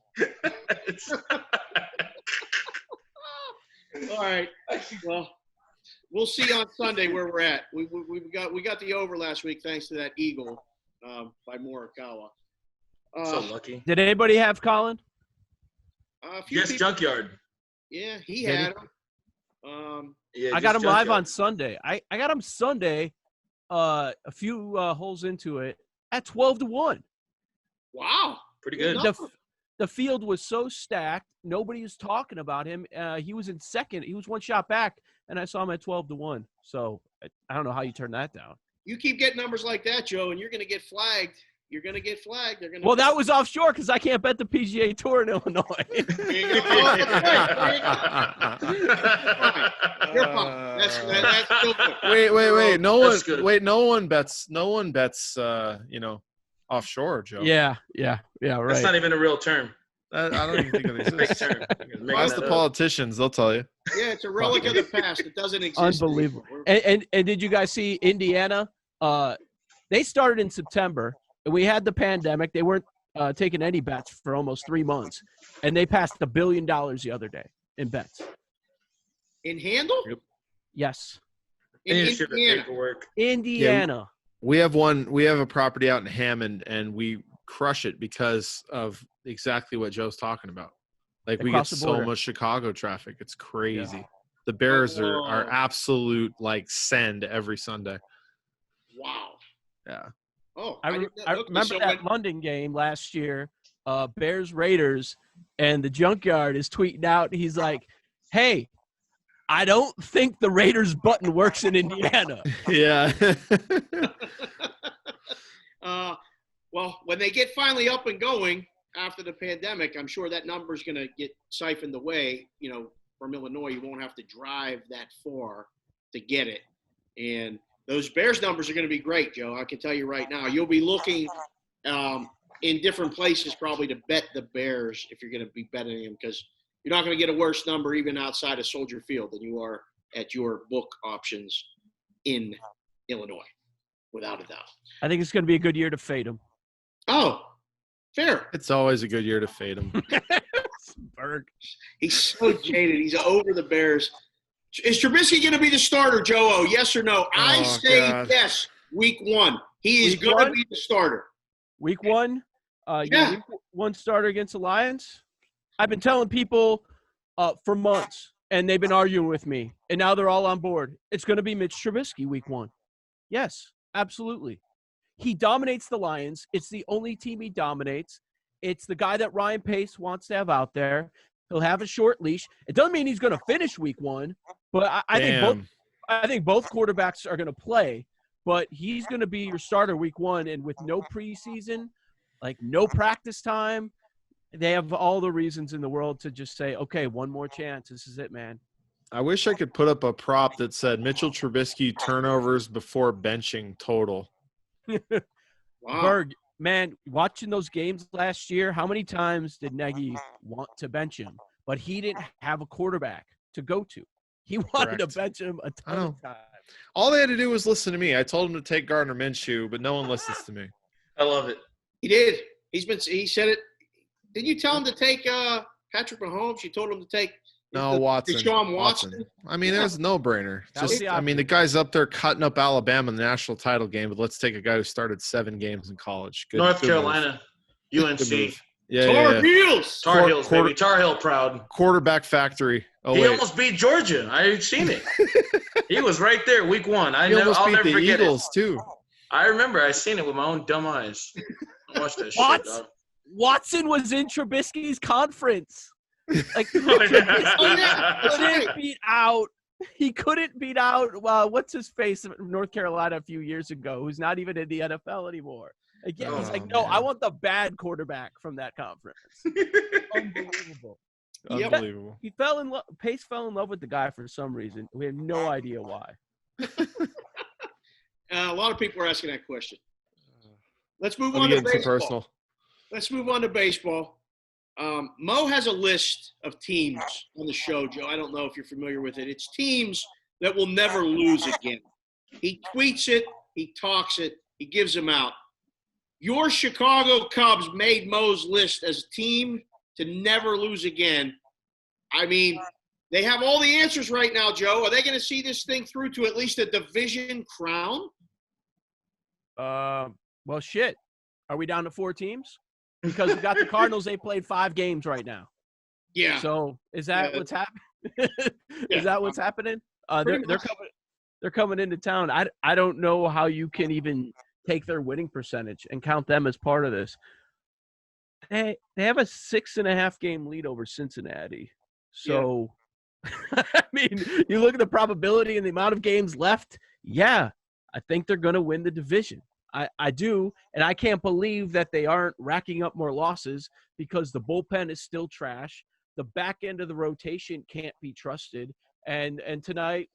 All right. Well, we'll see on Sunday where we're at. We got the over last week thanks to that eagle by Morikawa. So lucky. Did anybody have Colin? Yes, Junkyard. Yeah, he had him. Yeah, I got him Junkyard. live on Sunday. I got him Sunday, a few holes into it at 12-1. Wow. Pretty good. The field was so stacked. Nobody was talking about him. He was in second. He was one shot back, and I saw him at 12-1. So I don't know how you turn that down. You keep getting numbers like that, Joe, and you're going to get flagged. You're going to get flagged. They're going to. Well, that was offshore because I can't bet the PGA Tour in Illinois. There you go. You're fine. That's still good. Wait. That's good. No one bets. Offshore, Joe. Yeah, right. That's not even a real term. I don't even think it exists. Turn. Making Ask that the up. politicians; they'll tell you. Yeah, it's a relic of the past. It doesn't exist Unbelievable. anymore. And did you guys see Indiana? They started in September, and we had the pandemic. They weren't taking any bets for almost 3 months, and they passed $1 billion the other day in bets. In Handle? Yep. Yes, In They ship the Indiana. paperwork. Indiana. We have a property out in Hammond, and we crush it because of exactly what Joe's talking about. Like, we get Across the so border. much Chicago traffic. It's crazy. The Bears are absolute, like, send every Sunday. Wow. Yeah. Oh, I didn't know. Okay, remember so that London game last year, Bears Raiders, and the Junkyard is tweeting out. He's like, "Hey, I don't think the Raiders button works in Indiana." Yeah. Well, when they get finally up and going after the pandemic, I'm sure that number is going to get siphoned away. You know, from Illinois, you won't have to drive that far to get it. And those Bears numbers are going to be great, Joe. I can tell you right now. You'll be looking in different places probably to bet the Bears if you're going to be betting them, because you're not going to get a worse number even outside of Soldier Field than you are at your book options in Illinois, without a doubt. I think it's going to be a good year to fade them. Oh, fair. It's always a good year to fade them. Berg. He's so jaded. He's over the Bears. Is Trubisky going to be the starter, Joe O? Yes or no? I say God. yes. Week 1, he is Week going to one? be the starter. Week 1, Yeah. Week 1 starter against the Lions. I've been telling people for months, and they've been arguing with me, and now they're all on board. It's going to be Mitch Trubisky Week 1. Yes, absolutely. He dominates the Lions. It's the only team he dominates. It's the guy that Ryan Pace wants to have out there. He'll have a short leash. It doesn't mean he's going to finish Week 1, but I think both quarterbacks are going to play. But he's going to be your starter Week 1, and with no preseason, like no practice time, they have all the reasons in the world to just say, okay, one more chance. This is it, man. I wish I could put up a prop that said Mitchell Trubisky turnovers before benching total. Wow. Berg, man, watching those games last year, how many times did Nagy want to bench him? But he didn't have a quarterback to go to. He wanted to Correct. bench him a ton of times. All they had to do was listen to me. I told him to take Gardner Minshew, but no one listens to me. I love it. He did. He said it. Did you tell him to take Patrick Mahomes? You told him to take Watson. Deshaun Watson. I mean, it was a no-brainer. That was the The guy's up there cutting up Alabama in the national title game, but let's take a guy who started 7 games in college. North good Carolina, Good UNC. move. Yeah, Tar Heels. Tar Heels, baby. Tar Heel proud. Quarterback factory. Oh, He wait. almost beat Georgia. I've seen it. He was right there, Week 1. He almost I'll beat never the forget Eagles, too. it. I remember. I seen it with my own dumb eyes. I watched that What? shit, dog. Watson was in Trubisky's conference. Like, Oh, yeah. That's right. couldn't beat out. He couldn't beat out. What's his face from North Carolina a few years ago, who's not even in the NFL anymore. Again, he's like, no, man. I want the bad quarterback from that conference. Unbelievable. Yep. Unbelievable. He fell in love. Pace fell in love with the guy for some reason. We have no idea why. A lot of people are asking that question. Let's move Let on me to get into baseball. personal. Let's move on to baseball. Mo has a list of teams on the show, Joe. I don't know if you're familiar with it. It's teams that will never lose again. He tweets it. He talks it. He gives them out. Your Chicago Cubs made Mo's list as a team to never lose again. I mean, they have all the answers right now, Joe. Are they going to see this thing through to at least a division crown? Well, shit. Are we down to 4 teams? Because we got the Cardinals. They played 5 games right now. Yeah. So is that Yeah. what's happening? Yeah. Is that what's happening? They're Pretty much. coming. They're coming into town. I don't know how you can even take their winning percentage and count them as part of this. They have a 6.5 game lead over Cincinnati. So, I mean, you look at the probability and the amount of games left. Yeah, I think they're going to win the division. I do, and I can't believe that they aren't racking up more losses because the bullpen is still trash. The back end of the rotation can't be trusted. And tonight,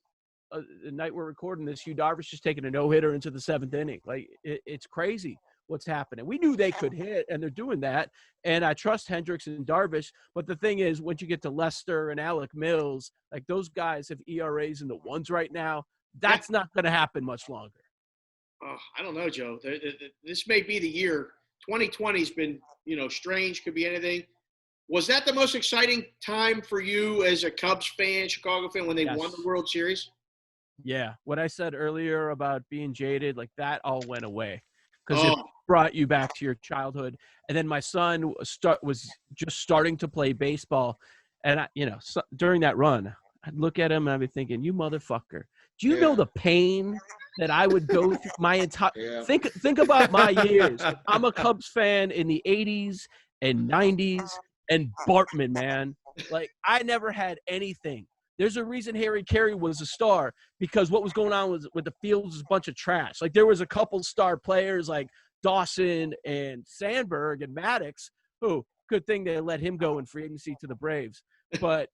the night we're recording this, Hugh Darvish is taking a no-hitter into the 7th inning. Like, it's crazy. what's happening. We knew they could hit, and they're doing that. And I trust Hendricks and Darvish. But the thing is, once you get to Lester and Alec Mills, like those guys have ERAs in the ones right now. That's not going to happen much longer. Oh, I don't know, Joe. This may be the year. 2020's been, strange. Could be anything. Was that the most exciting time for you as a Cubs fan, Chicago fan, when they won the World Series? Yeah. What I said earlier about being jaded, like that all went away because it brought you back to your childhood. And then my son was just starting to play baseball. And, during that run, I'd look at him and I'd be thinking, you motherfucker, do you know the pain that I would go through my entire think about my years. I'm a Cubs fan in the 80s and 90s and Bartman, man. Like, I never had anything. There's a reason Harry Carey was a star, because what was going on with the field was a bunch of trash. Like, there was a couple star players like Dawson and Sandberg and Maddox, who, good thing they let him go in free agency to the Braves. But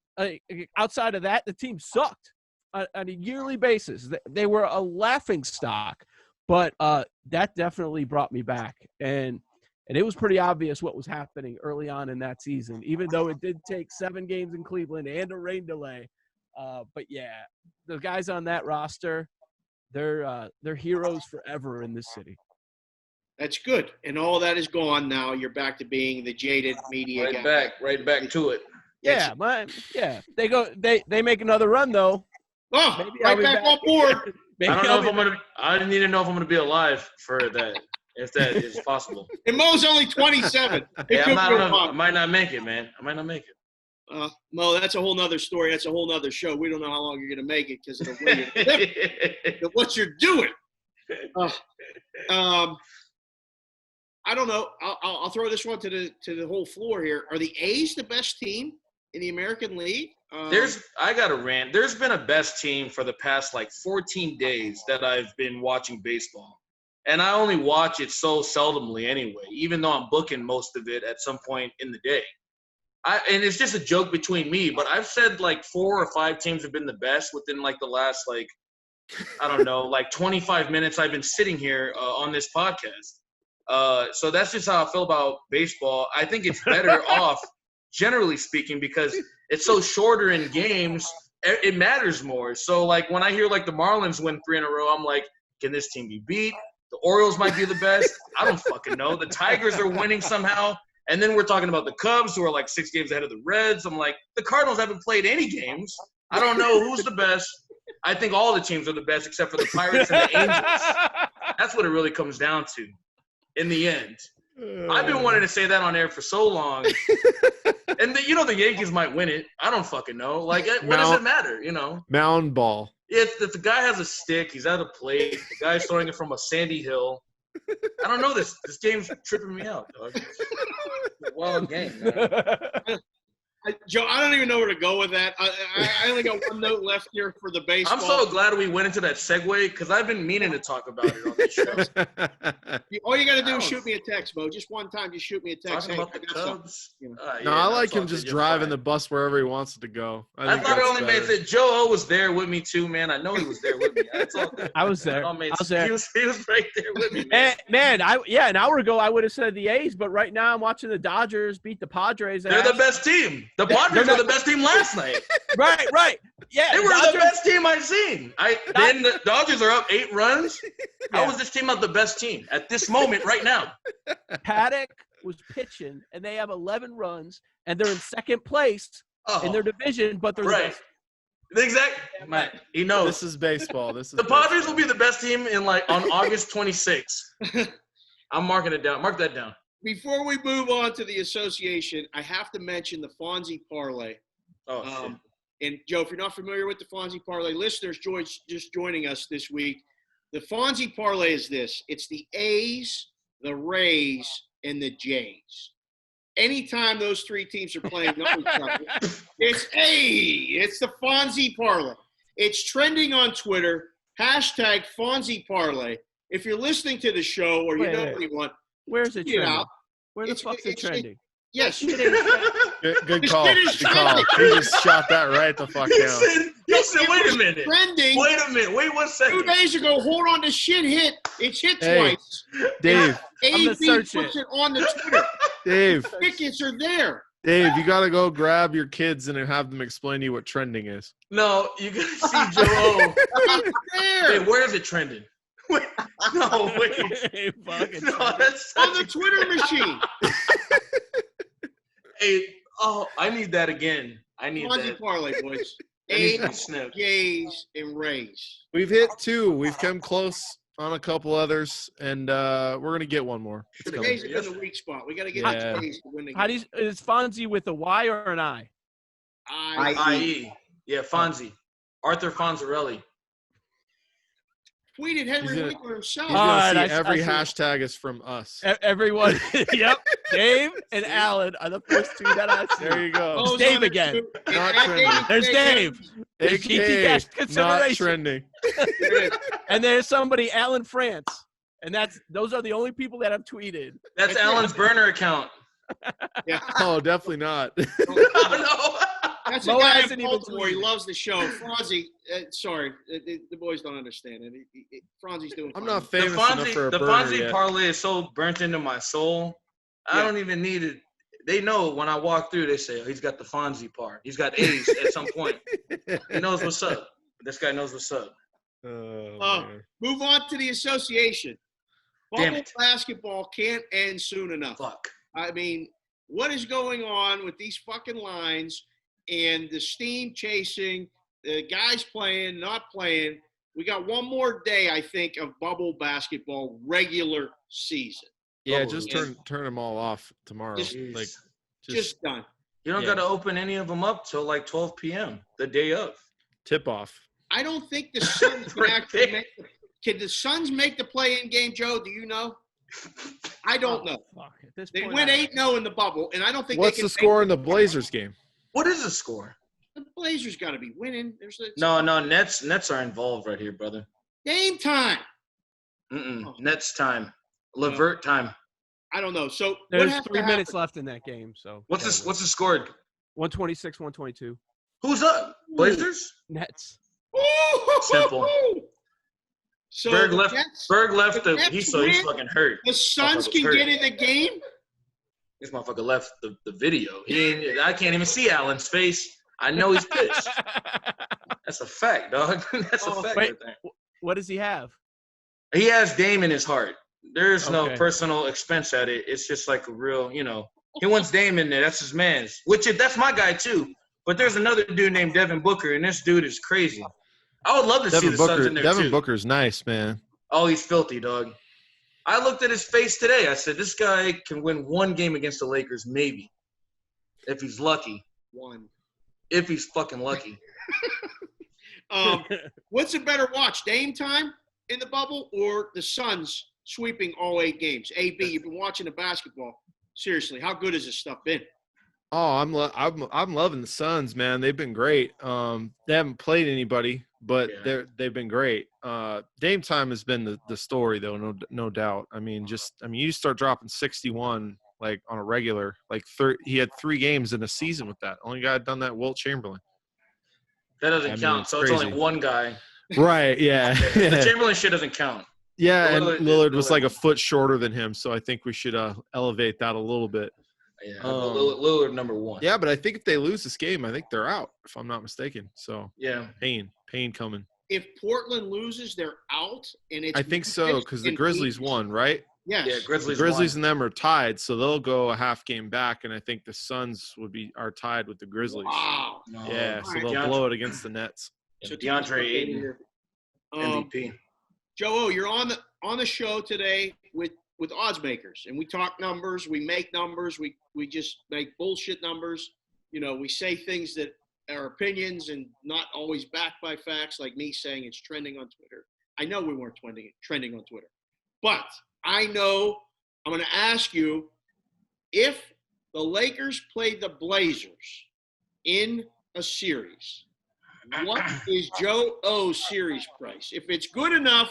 outside of that, the team sucked on a yearly basis. They were a laughing stock, but that definitely brought me back. And it was pretty obvious what was happening early on in that season, even though it did take 7 games in Cleveland and a rain delay. But yeah, the guys on that roster, they're heroes forever in this city. That's good. And all that is gone now. You're back to being the jaded media guy. Right back to it. Yeah, they make another run though. Oh, maybe right back on board. I didn't need to know if I'm gonna be alive for that, if that is possible. And Mo's only 27. I might not make it, man. I might not make it. Mo, that's a whole nother story. That's a whole nother show. We don't know how long you're gonna make it because of the way you're living, what you're doing. I don't know. I'll throw this one to the whole floor here. Are the A's the best team in the American League? I got a rant. There's been a best team for the past 14 days that I've been watching baseball. And I only watch it so seldomly anyway, even though I'm booking most of it at some point in the day. And it's just a joke between me, but I've said 4 or 5 teams have been the best within the last 25 minutes I've been sitting here on this podcast. So that's just how I feel about baseball. I think it's better off, generally speaking, because it's so shorter in games. It matters more. So when I hear the Marlins win 3 in a row, I'm like, can this team be beat? The Orioles might be the best. I don't fucking know. The Tigers are winning somehow. And then we're talking about the Cubs, who are 6 games ahead of the Reds. I'm like, the Cardinals haven't played any games. I don't know who's the best. I think all the teams are the best except for the Pirates and the Angels. That's what it really comes down to in the end. I've been wanting to say that on air for so long. And the Yankees might win it. I don't fucking know. What does it matter, Mound ball. If the guy has a stick, he's at a plate, the guy's throwing it from a sandy hill. I don't know this. This game's tripping me out, dog. It's a wild game, man. Joe, I don't even know where to go with that. I only got one note left here for the baseball. I'm so glad we went into that segue because I've been meaning to talk about it on this show. All you got to do is shoot me a text, Mo. Just one time, just shoot me a text. Talking about the Cubs. I like him just driving the bus wherever he wants it to go. I thought it only made sense. Joe O was there with me too, man. I know he was there with me. That's all good. I was there. He was right there with me, man. An hour ago I would have said the A's, but right now I'm watching the Dodgers beat the Padres. They're the best team. The Padres were the best team last night. Right. Yeah, they were the best team I've seen. Then the Dodgers are up 8 runs. How was this team not the best team at this moment right now? Paddock was pitching, and they have 11 runs, and they're in second place in their division, but they're right. Exactly. He knows. This is baseball. The Padres will be the best team on August 26th. I'm marking it down. Mark that down. Before we move on to the association, I have to mention the Fonzie Parlay. And, Joe, if you're not familiar with the Fonzie Parlay, listeners just joining us this week, the Fonzie Parlay is this. It's the A's, the Rays, and the Jays. Anytime those 3 teams are playing it's It's the Fonzie Parlay. It's trending on Twitter, hashtag Fonzie Parlay. If you're listening to the show or you know anyone, where's it trending? Where the fuck's it trending? Yes, shit ain't trending. Good The call. shit is Good call. trending. He just shot that right the fuck down. He said, It wait was a minute. Trending Wait a minute. Wait 1 2 second. days ago. Hold on, the shit hit. It's hit Hey, twice. Dave, I'm gonna AB search puts it. it on the Twitter. Dave, Tickets are there. Dave, you gotta go grab your kids and have them explain to you what trending is. No, you gotta see Joe O. It's there. Wait, where is it trending? Wait, no, wait. Hey, fucking No, that's On such the Twitter machine. Hey, oh, I need that again. I need Fonzie that. parlay, boys. That needs to be A's, snipped. Jays, and Rays. We've hit 2. We've come close on a couple others, and we're gonna get one more. It's Should've coming. Rays have been the weak spot. We got to get Yeah. the Rays to win the How do game. you, is Fonzie with a Y or an I? IE. Yeah, Fonzie. Arthur Fonzarelli. Tweeted Henry He's gonna- Winkler himself. He's All gonna right, see I every see. hashtag is from us. Everyone, yep. Dave and Alan are the first two that I see. There you go. Goes Dave on to again. do- and Not at trending. David There's Baker- Dave. There's GT AKA Cash not consideration. trending. And there's somebody, Alan France. And those are the only people that have tweeted. That's Alan's burner account. Yeah. Oh, definitely not. Oh, That's a Mo guy in hasn't even Baltimore. He tweeted. loves the show. Fonzie, sorry, the boys don't understand it. Fonzie's doing I'm fine. not the famous enough for a The burner Fonzie yet. parlay is so burnt into my soul. I Yeah. don't even need it. They know when I walk through, they say, oh, he's got the Fonzie part. He's got A's at some point. He knows what's up. This guy knows what's up. Oh, man. Move on to the association. Damn Bubble it. basketball can't end soon enough. Fuck. I mean, what is going on with these fucking lines and the steam chasing, the guys playing, not playing? We got one more day, I think, of bubble basketball regular season. Yeah, Bubble just is- turn them all off tomorrow. Jeez. Like, Just done. You don't Yeah. got to open any of them up till like 12 p.m. the day of. tip off. I don't think the Suns can Right actually there. make can the Suns make the play-in game, Joe? Do you know? I don't know. Fuck, at this They point, went I- 8-0 in the bubble, and I don't think What's they can the score in the Blazers game? What is the score? The Blazers got to be winning. There's No, Nets are involved right here, brother. game time. Mm-mm. Nets time. Levert time. I don't know. So what There's has to 3 minutes happen? left in that game. So What's the score? 126, 122. Who's up? Blazers? Simple. Nets. Simple. So Berg the left. Nets- Berg left. the He's Nets win. fucking hurt. the Suns Motherfucker's can hurt. get in the game. This motherfucker left the video. I can't even see Allen's face. I know he's pissed. That's a fact, dog. That's a Oh, fact wait. right there. What does he have? He has Dame in his heart. There's no Okay. personal expense at it. It's just like a real, he wants Dame in there. That's his man's. That's my guy too. But there's another dude named Devin Booker, and this dude is crazy. I would love to see Devin the Suns in Booker. there Devin too. Booker's nice, man. Oh, he's filthy, dog. I looked at his face today. I said, this guy can win one game against the Lakers, maybe. If he's lucky. One. If he's fucking lucky. What's a better watch, Dame time in the bubble or the Suns sweeping all 8 games? AB, you've been watching the basketball. Seriously, how good has this stuff been? Oh, I'm loving the Suns, man. They've been great. They haven't played anybody, but Yeah. they've been great. Dame time has been the story, though, no doubt. I mean, you start dropping 61 like on a regular, like he had 3 games in a season with that. Only guy had done that, Wilt Chamberlain. That doesn't I mean, count. it's So it's only crazy. one guy. Right? Yeah. The Chamberlain shit doesn't count. Yeah, and Lillard was Lillard- like a foot shorter than him, so I think we should elevate that a little bit. Yeah, Um, Lillard number 1. Yeah, but I think if they lose this game, I think they're out, if I'm not mistaken. So Yeah. pain coming. If Portland loses, they're out, and it's I think so because the in Grizzlies Phoenix. won, right? Yes. Yeah, The Grizzlies. Grizzlies won. and them are tied, so they'll go a half game back, and I think the Suns are tied with the Grizzlies. Wow. No. Yeah, so Alright, they'll blow it against the Nets. Yeah, DeAndre Ayton, Um, MVP. Joe, you're on the show today with odds makers, and we talk numbers, we make numbers, we just make bullshit numbers. We say things that are opinions and not always backed by facts, like me saying it's trending on Twitter. I know we weren't trending on Twitter, but I know I'm going to ask you if the Lakers played the Blazers in a series. What is Joe O's series price? If it's good enough,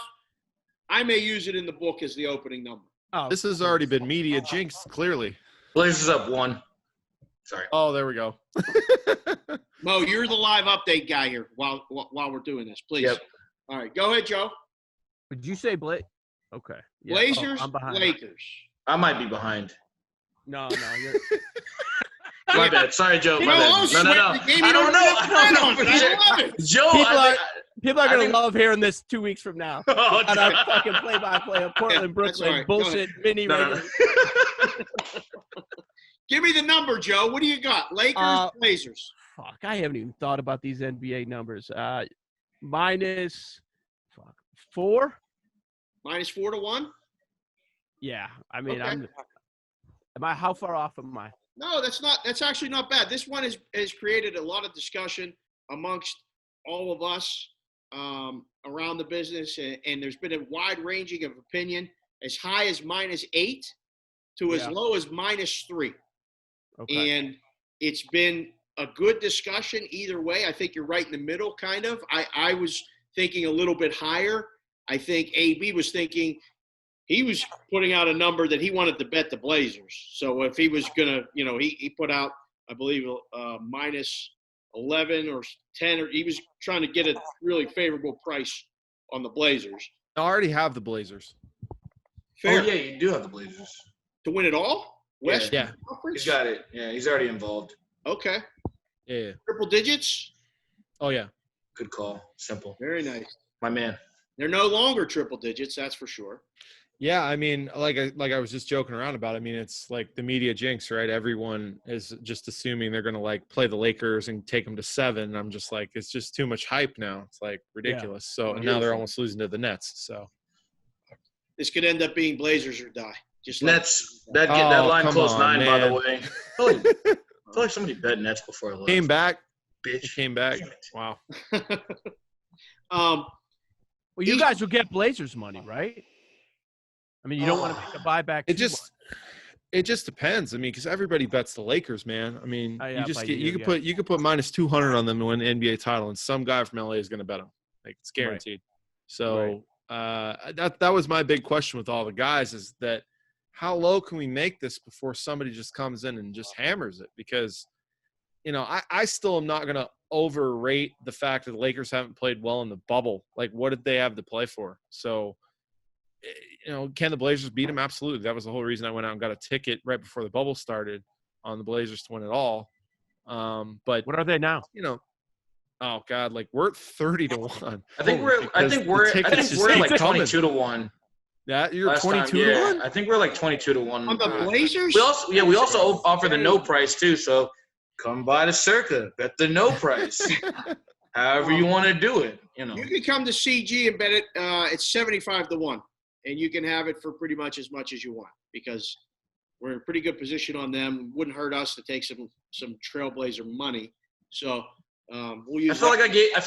I may use it in the book as the opening number. Oh, This has already been media jinxed, clearly. Blazers up 1. Sorry. Oh, there we go. Mo, you're the live update guy here while we're doing this, please. Yep. All right, go ahead, Joe. Did you say Blake? Okay. Yeah. Blazers, I'm behind. Lakers. I might be behind. No. My bad. Sorry, Joe. My No, bad. No. I don't know. I don't know for sure. I love it. Joe, People are I going to think- love hearing this 2 weeks from now. Oh, On our fucking play-by-play of Portland, that's Brooklyn all right. Go bullshit mini No. regular. Give me the number, Joe. What do you got? Lakers, Blazers. Fuck, I haven't even thought about these NBA numbers. Minus 4. Minus 4 to 1. Yeah, I mean, Okay. how far off am I? No, that's actually not bad. This one has created a lot of discussion amongst all of us around the business, and there's been a wide ranging of opinion, as high as -8 to as low as -3. Okay. And it's been a good discussion either way. I think you're right in the middle, kind of. I was thinking a little bit higher. I think AB was thinking he was putting out a number that he wanted to bet the Blazers. So if he was going to, he put out, I believe, -11 or 10, or he was trying to get a really favorable price on the Blazers. I already have the Blazers. Fair. Oh, yeah, you do have the Blazers. To win it all? West Yeah. Conference? He's got it. Yeah, he's already involved. Okay. Yeah. Triple digits? Oh, yeah. Good call. Simple. Very nice. My man. They're no longer triple digits, that's for sure. Yeah, I mean, like I was just joking around about it. I mean, it's like the media jinx, right? Everyone is just assuming they're going to like play the Lakers and take them to 7. And I'm just like, it's just too much hype now. It's like ridiculous. So and now they're almost losing to the Nets. So This could end up being Blazers or die. Just like Nets. That line come closed on, 9, by the man. way. I feel like somebody bet Nets before I left. came back. Bitch. It came back. Damn it. Wow. Well, you guys will get Blazers money, right? I mean, you don't want to make a buyback. It just depends. I mean, because everybody bets the Lakers, man. I mean, Yeah, you could put -200 on them to win the NBA title, and some guy from LA is going to bet them. Like it's guaranteed. So that was my big question with all the guys is that how low can we make this before somebody just comes in and just hammers it? Because I still am not going to overrate the fact that the Lakers haven't played well in the bubble. Like, what did they have to play for? So. Can the Blazers beat them? Absolutely. That was the whole reason I went out and got a ticket right before the bubble started on the Blazers to win it all. But What are they now? oh God, like we're at 30 to 1. I think we're like 22 to 1. Yeah, you're Last 22 time, to 1. I think we're like 22 to 1. on the Blazers? We also offer the no price too. So come by to Circa, bet the no price. However you want to do it, You can come to CG and bet it. It's 75 to 1, and you can have it for pretty much as you want because we're in a pretty good position on them. Wouldn't hurt us to take some Trailblazer money. So we'll use. I feel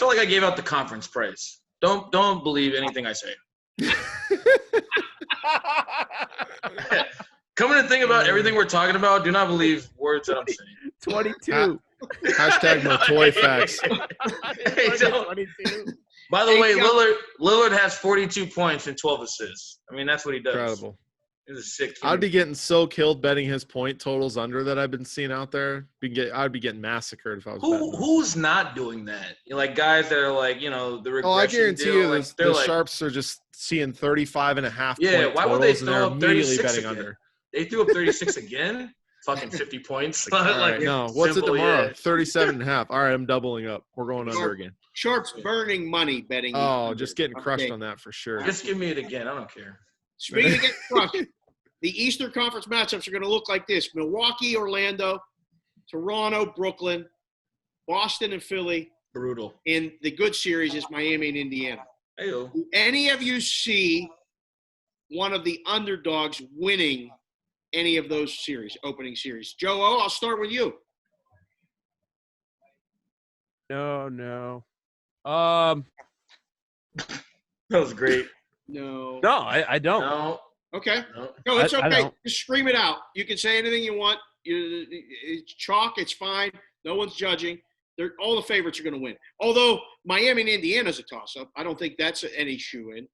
like I gave out the conference price. Don't believe anything I say. Coming to think about everything we're talking about, do not believe words that I'm saying. 22. Hashtag no toy facts. Hey, don't. 22. By the way, Lillard has 42 points and 12 assists. I mean, that's what he does. Incredible. He's a sick. I'd be getting so killed betting his point totals under that I've been seeing out there. I'd be getting massacred if I was betting. Who's not doing that? Like guys that are like, the regression. Oh, I guarantee deal, you like, the Sharps are just seeing 35.5 Yeah, point why would they totals, and throw they're up immediately 36 betting again? under. They threw up 36 again. Fucking 50 points. All right, no, what's it simple, tomorrow? yeah. 37.5. All right, I'm doubling up. We're going under again. Sharps burning money betting. Oh, just getting Okay. crushed on that for sure. Just give me it again. I don't care. Speaking of getting crushed, the Eastern Conference matchups are going to look like this: Milwaukee, Orlando, Toronto, Brooklyn, Boston, and Philly. Brutal. And the good series is Miami and Indiana. Hey-o. Do any of you see one of the underdogs winning any of those opening series? Joe O, I'll start with you. No. That was great. No. No, I don't. No. Okay. No. No, it's I okay. don't. Just scream it out. You can say anything you want. It's chalk. It's fine. No one's judging. All the favorites are going to win. Although Miami and Indiana's a toss-up. I don't think that's any shoe-in.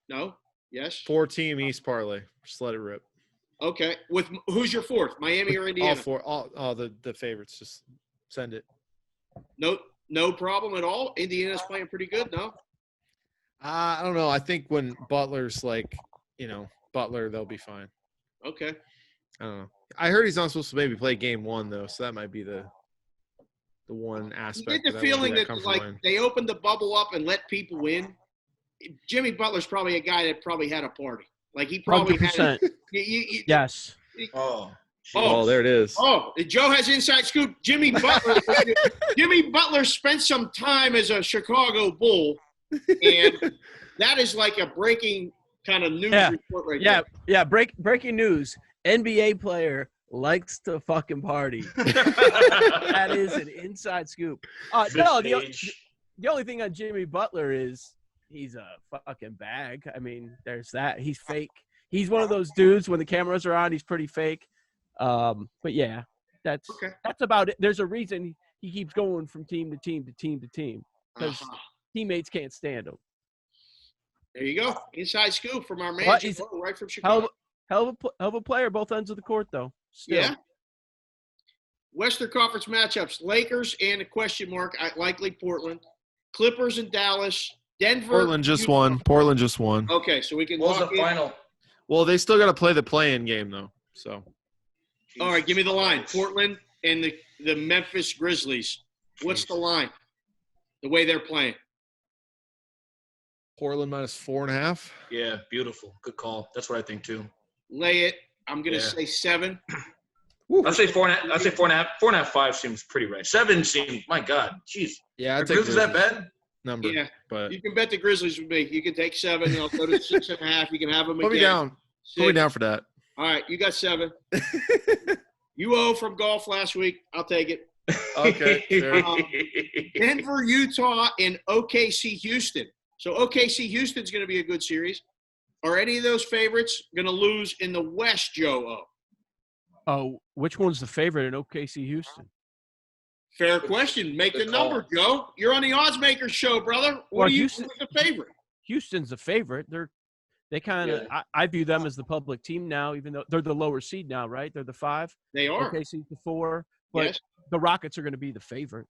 No? Yes? 4-team East parlay. Just let it rip. Okay. With who's your fourth? Miami or Indiana? All the favorites. Just send it. No problem at all. Indiana's playing pretty good, no? I don't know. I think when Butler's Butler, they'll be fine. Okay. I don't know. I heard he's not supposed to maybe play game one though, so that might be the one aspect. You get the feeling that like they opened the bubble up and let people in. Jimmy Butler's probably a guy that probably had a party. Like he probably 100%. had. Yes. Oh, there it is. Oh, Joe has inside scoop. Jimmy Butler spent some time as a Chicago Bull, and that is like a breaking kind of news report right there. Yeah. Breaking news. NBA player likes to fucking party. That is an inside scoop. No, the only thing on Jimmy Butler is he's a fucking bag. I mean, there's that. He's fake. He's one of those dudes when the cameras are on, he's pretty fake. But yeah, that's about it. There's a reason he keeps going from team to team to team to team because teammates can't stand him. There you go. Inside scoop from our man, right from Chicago. Hell of a player, both ends of the court, though. Still. Yeah. Western Conference matchups: Lakers and a question mark, likely Portland. Clippers and Dallas. Denver. Portland just won. Okay, so we can. What was the final? Well, they still got to play the play-in game though. So. All right, give me the line. Portland and the Memphis Grizzlies. What's the line? The way they're playing. Portland -4.5. Yeah, beautiful. Good call. That's what I think too. Lay it. I'm gonna say 7. I'll say 4.5. I'll say 4.5. 4.5. 5 seems pretty right. 7 seems. My God, jeez. Yeah, I think. Is that bad? Number. Yeah, but you can bet the Grizzlies with me. You can take 7. I'll go to 6.5. You can have them put again. me down. 6. Put me down for that. All right, you got 7. You owe from golf last week. I'll take it. Okay. Sure. Denver, Utah, and OKC, Houston. So OKC, Houston's going to be a good series. Are any of those favorites going to lose in the West, Joe O? Oh, which one's the favorite in OKC, Houston? Fair question. Make the number, Joe. You're on the Odds Makers show, brother. Who's the favorite? Houston's the favorite. They kind of I view them as the public team now, even though they're the lower seed now, right? They're the 5. They are. OKC's the 4. But the Rockets are going to be the favorite.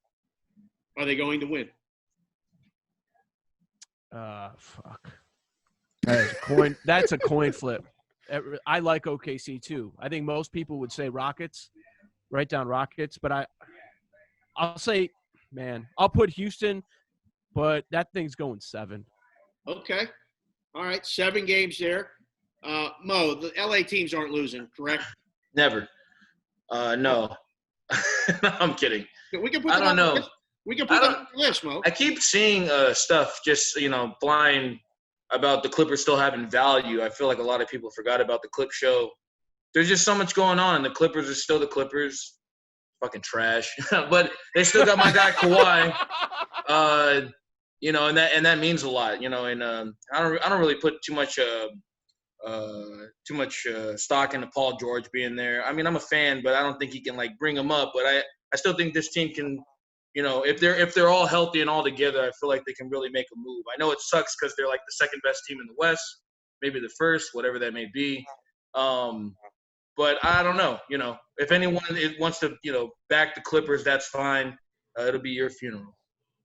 Are they going to win? Fuck. That's a coin flip. I like OKC too. I think most people would say Rockets, write down Rockets, but I'll say, man, I'll put Houston, but that thing's going 7. Okay. All right. 7 games there. Mo, the LA teams aren't losing, correct? Never. No. I'm kidding. We can put I don't know. We can put that on the list, Mo. I keep seeing stuff just, blind about the Clippers still having value. I feel like a lot of people forgot about the Clip show. There's just so much going on, and the Clippers are still the Clippers. Fucking trash. But they still got my guy Kawhi. And that means a lot, and I don't really put too much stock into Paul George being there. I mean, I'm a fan, but I don't think he can bring him up. But I still think this team can, if they're all healthy and all together, I feel like they can really make a move. I know it sucks because they're like the second best team in the West, maybe the first, whatever that may be. But I don't know. If anyone wants to, back the Clippers, that's fine. It'll be your funeral.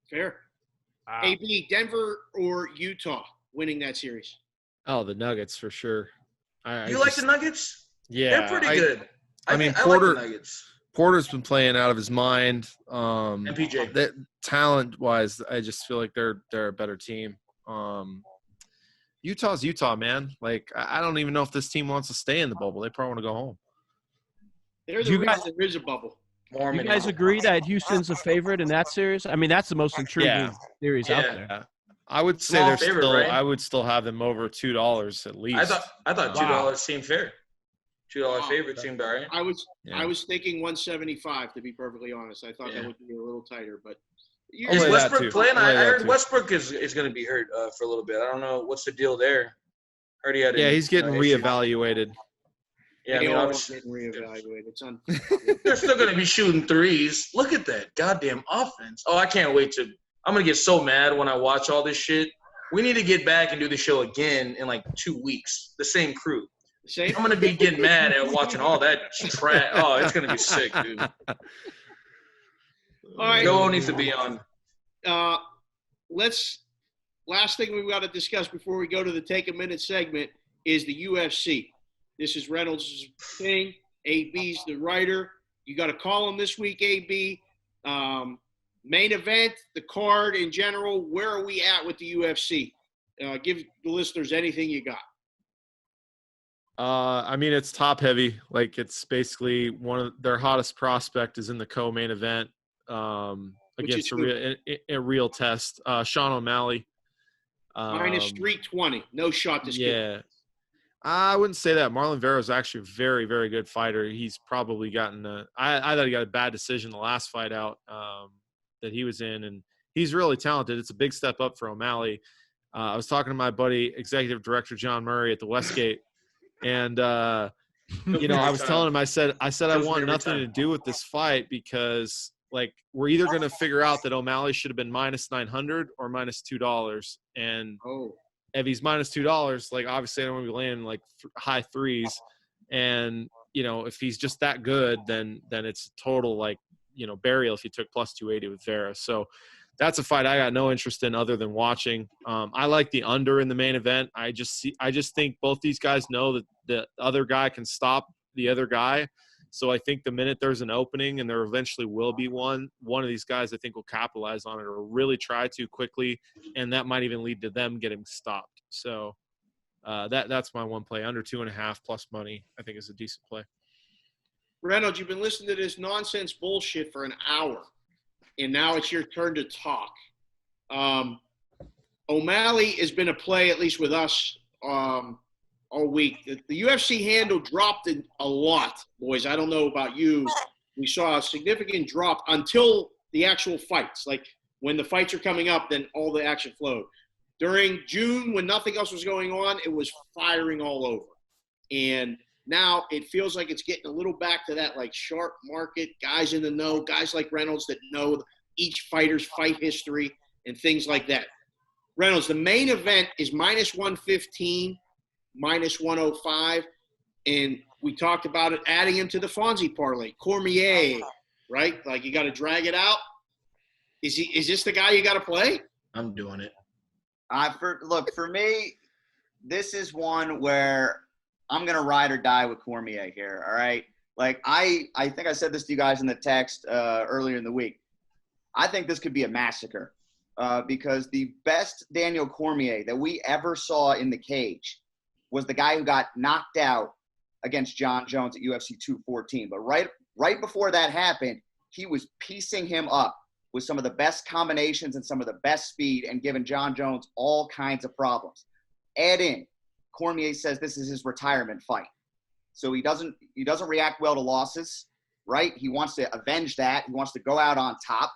Fair. AB, Denver or Utah winning that series? Oh, the Nuggets for sure. You like the Nuggets? Yeah. They're pretty good. I mean, I like the Nuggets. Porter's been playing out of his mind. And PJ. That talent-wise, I just feel like they're a better team. Utah's Utah, man. I don't even know if this team wants to stay in the bubble. They probably want to go home. They're the reason there is a bubble. You guys agree that Houston's a favorite in that series? I mean, that's the most intriguing series out there. I would say right? I would still have them over $2 at least. I thought $2 seemed fair. $2 favorite seemed all right. I was thinking 175 to be perfectly honest. I thought that would be a little tighter, but is Westbrook playing? I heard Westbrook is going to be hurt for a little bit. I don't know what's the deal there. Heard he had he's getting reevaluated. Yeah, obviously getting reevaluated. They're still going to be shooting threes. Look at that goddamn offense. Oh, I can't wait I'm going to get so mad when I watch all this shit. We need to get back and do the show again in 2 weeks. The same crew. Same. I'm gonna be getting mad at watching all that trash. Oh, it's gonna be sick, dude. All right. Joe needs to be on. Last thing we've got to discuss before we go to the Take a Minute segment is the UFC. This is Reynolds' thing. AB's the writer. You got a column this week, AB. Main event, the card in general. Where are we at with the UFC? Give the listeners anything you got. I mean, it's top heavy. Like, it's basically one of their hottest prospect is in the co-main event against a real test. Sean O'Malley. Minus 320. No shot to skip. Yeah. I wouldn't say that. Marlon Vera is actually a very, very good fighter. He's probably gotten I thought he got a bad decision the last fight out that he was in, and he's really talented. It's a big step up for O'Malley. I was talking to my buddy, Executive Director John Murray at the Westgate, and I was telling him, I said I want nothing to do with this fight because, like, we're either going to figure out that O'Malley should have been minus 900 or minus $2, and if he's minus $2, like, obviously I don't want to be landing like high threes, and if he's just that good, then it's total, like, burial if you took plus 280 with Vera. So that's a fight I got no interest in other than watching. I like the under in the main event. I just think both these guys know that the other guy can stop the other guy. So I think the minute there's an opening, and there eventually will be one of these guys I think will capitalize on it or really try to quickly, and that might even lead to them getting stopped. So that's my one play. Under 2.5 plus money, I think, is a decent play. Reynolds, you've been listening to this nonsense bullshit for an hour, and now it's your turn to talk. O'Malley has been a play, at least with us, all week. The UFC handle dropped a lot, boys. I don't know about you. We saw a significant drop until the actual fights. Like, when the fights are coming up, then all the action flowed. During June, when nothing else was going on, it was firing all over. And now it feels like it's getting a little back to that, like, sharp market, guys in the know, guys like Reynolds that know each fighter's fight history and things like that. Reynolds, the main event is minus 115, minus 105, and we talked about it, adding him to the Fonzie parlay. Cormier, right? Like, you got to drag it out. Is this the guy you got to play? I'm doing it. For me, this is one where I'm going to ride or die with Cormier here, all right? Like, I think I said this to you guys in the text earlier in the week. I think this could be a massacre because the best Daniel Cormier that we ever saw in the cage was the guy who got knocked out against John Jones at UFC 214. But right before that happened, he was piecing him up with some of the best combinations and some of the best speed and giving John Jones all kinds of problems. Add in, Cormier says this is his retirement fight. So he doesn't react well to losses, right? He wants to avenge that. He wants to go out on top.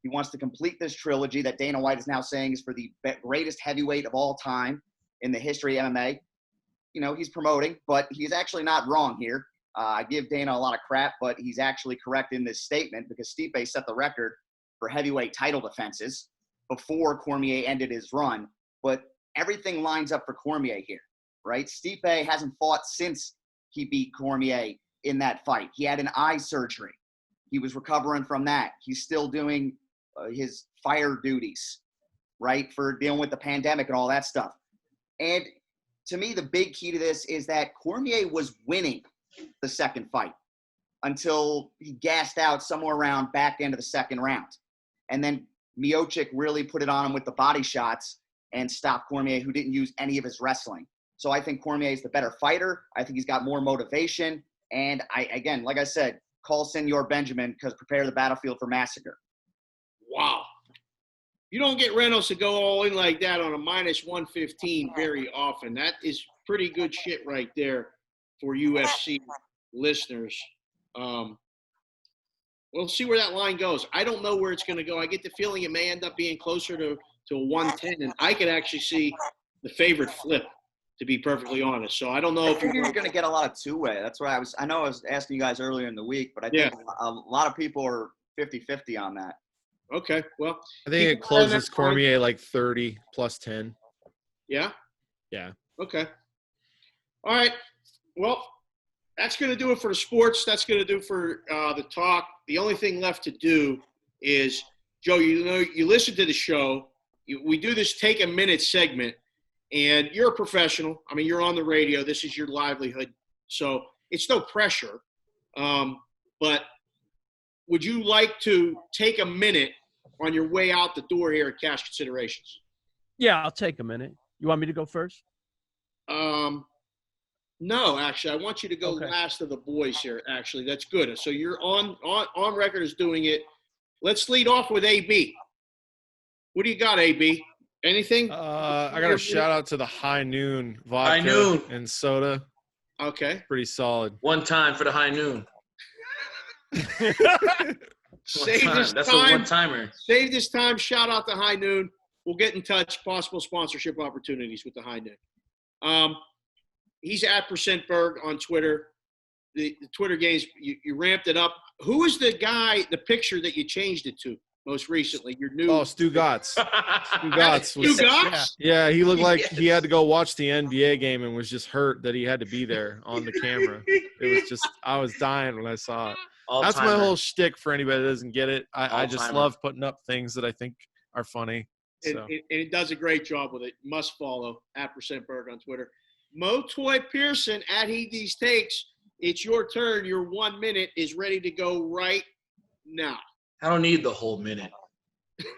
He wants to complete this trilogy that Dana White is now saying is for the greatest heavyweight of all time in the history of MMA. He's promoting, but he's actually not wrong here. I give Dana a lot of crap, but he's actually correct in this statement because Stipe set the record for heavyweight title defenses before Cormier ended his run. But everything lines up for Cormier here, right? Stipe hasn't fought since he beat Cormier in that fight. He had an eye surgery. He was recovering from that. He's still doing his fire duties, right, for dealing with the pandemic and all that stuff. And to me, the big key to this is that Cormier was winning the second fight until he gassed out somewhere around back end of the second round. And then Miocic really put it on him with the body shots and stopped Cormier, who didn't use any of his wrestling. So I think Cormier is the better fighter. I think he's got more motivation. And again, like I said, call Senor Benjamin because prepare the battlefield for massacre. Wow. You don't get Reynolds to go all in like that on a minus 115 very often. That is pretty good shit right there for UFC listeners. We'll see where that line goes. I don't know where it's going to go. I get the feeling it may end up being closer to 110, and I could actually see the favorite flip, to be perfectly honest. So I don't know if you're going to get a lot of two-way. That's what I know I was asking you guys earlier in the week, but I think a lot of people are 50-50 on that. Okay, well. I think it closes Cormier like 30 plus 10. Yeah? Yeah. Okay. All right. Well, that's going to do it for the sports. That's going to do for the talk. The only thing left to do is, Joe, you listen to the show. We do this take a minute segment, and you're a professional. I mean, you're on the radio. This is your livelihood. So it's no pressure. But would you like to take a minute on your way out the door here at Cash Considerations? Yeah, I'll take a minute. You want me to go first? No, actually, I want you to go last of the boys here. Actually, that's good. So you're on record as doing it. Let's lead off with AB. What do you got, AB? Anything? I got a shout out to the High Noon vodka High Noon. and soda. Okay. Pretty solid. One time for the High Noon. Save this That's time. a one-timer. Save this time. Shout out to High Noon. We'll get in touch. Possible sponsorship opportunities with the High Noon. He's at %Berg on Twitter. The Twitter games, you ramped it up. Who is the guy, the picture that you changed it to most recently? Your new Stu Gotts. Stu Gotts. Stu Gotts? Yeah, he looked like he had to go watch the NBA game and was just hurt that he had to be there on the camera. It was just, I was dying when I saw it. That's my whole shtick for anybody that doesn't get it. I just love putting up things that I think are funny. So. And it does a great job with it. Must follow at %Berg on Twitter. Mo Toy Pearson at He These Takes. It's your turn. Your 1 minute is ready to go right now. I don't need the whole minute.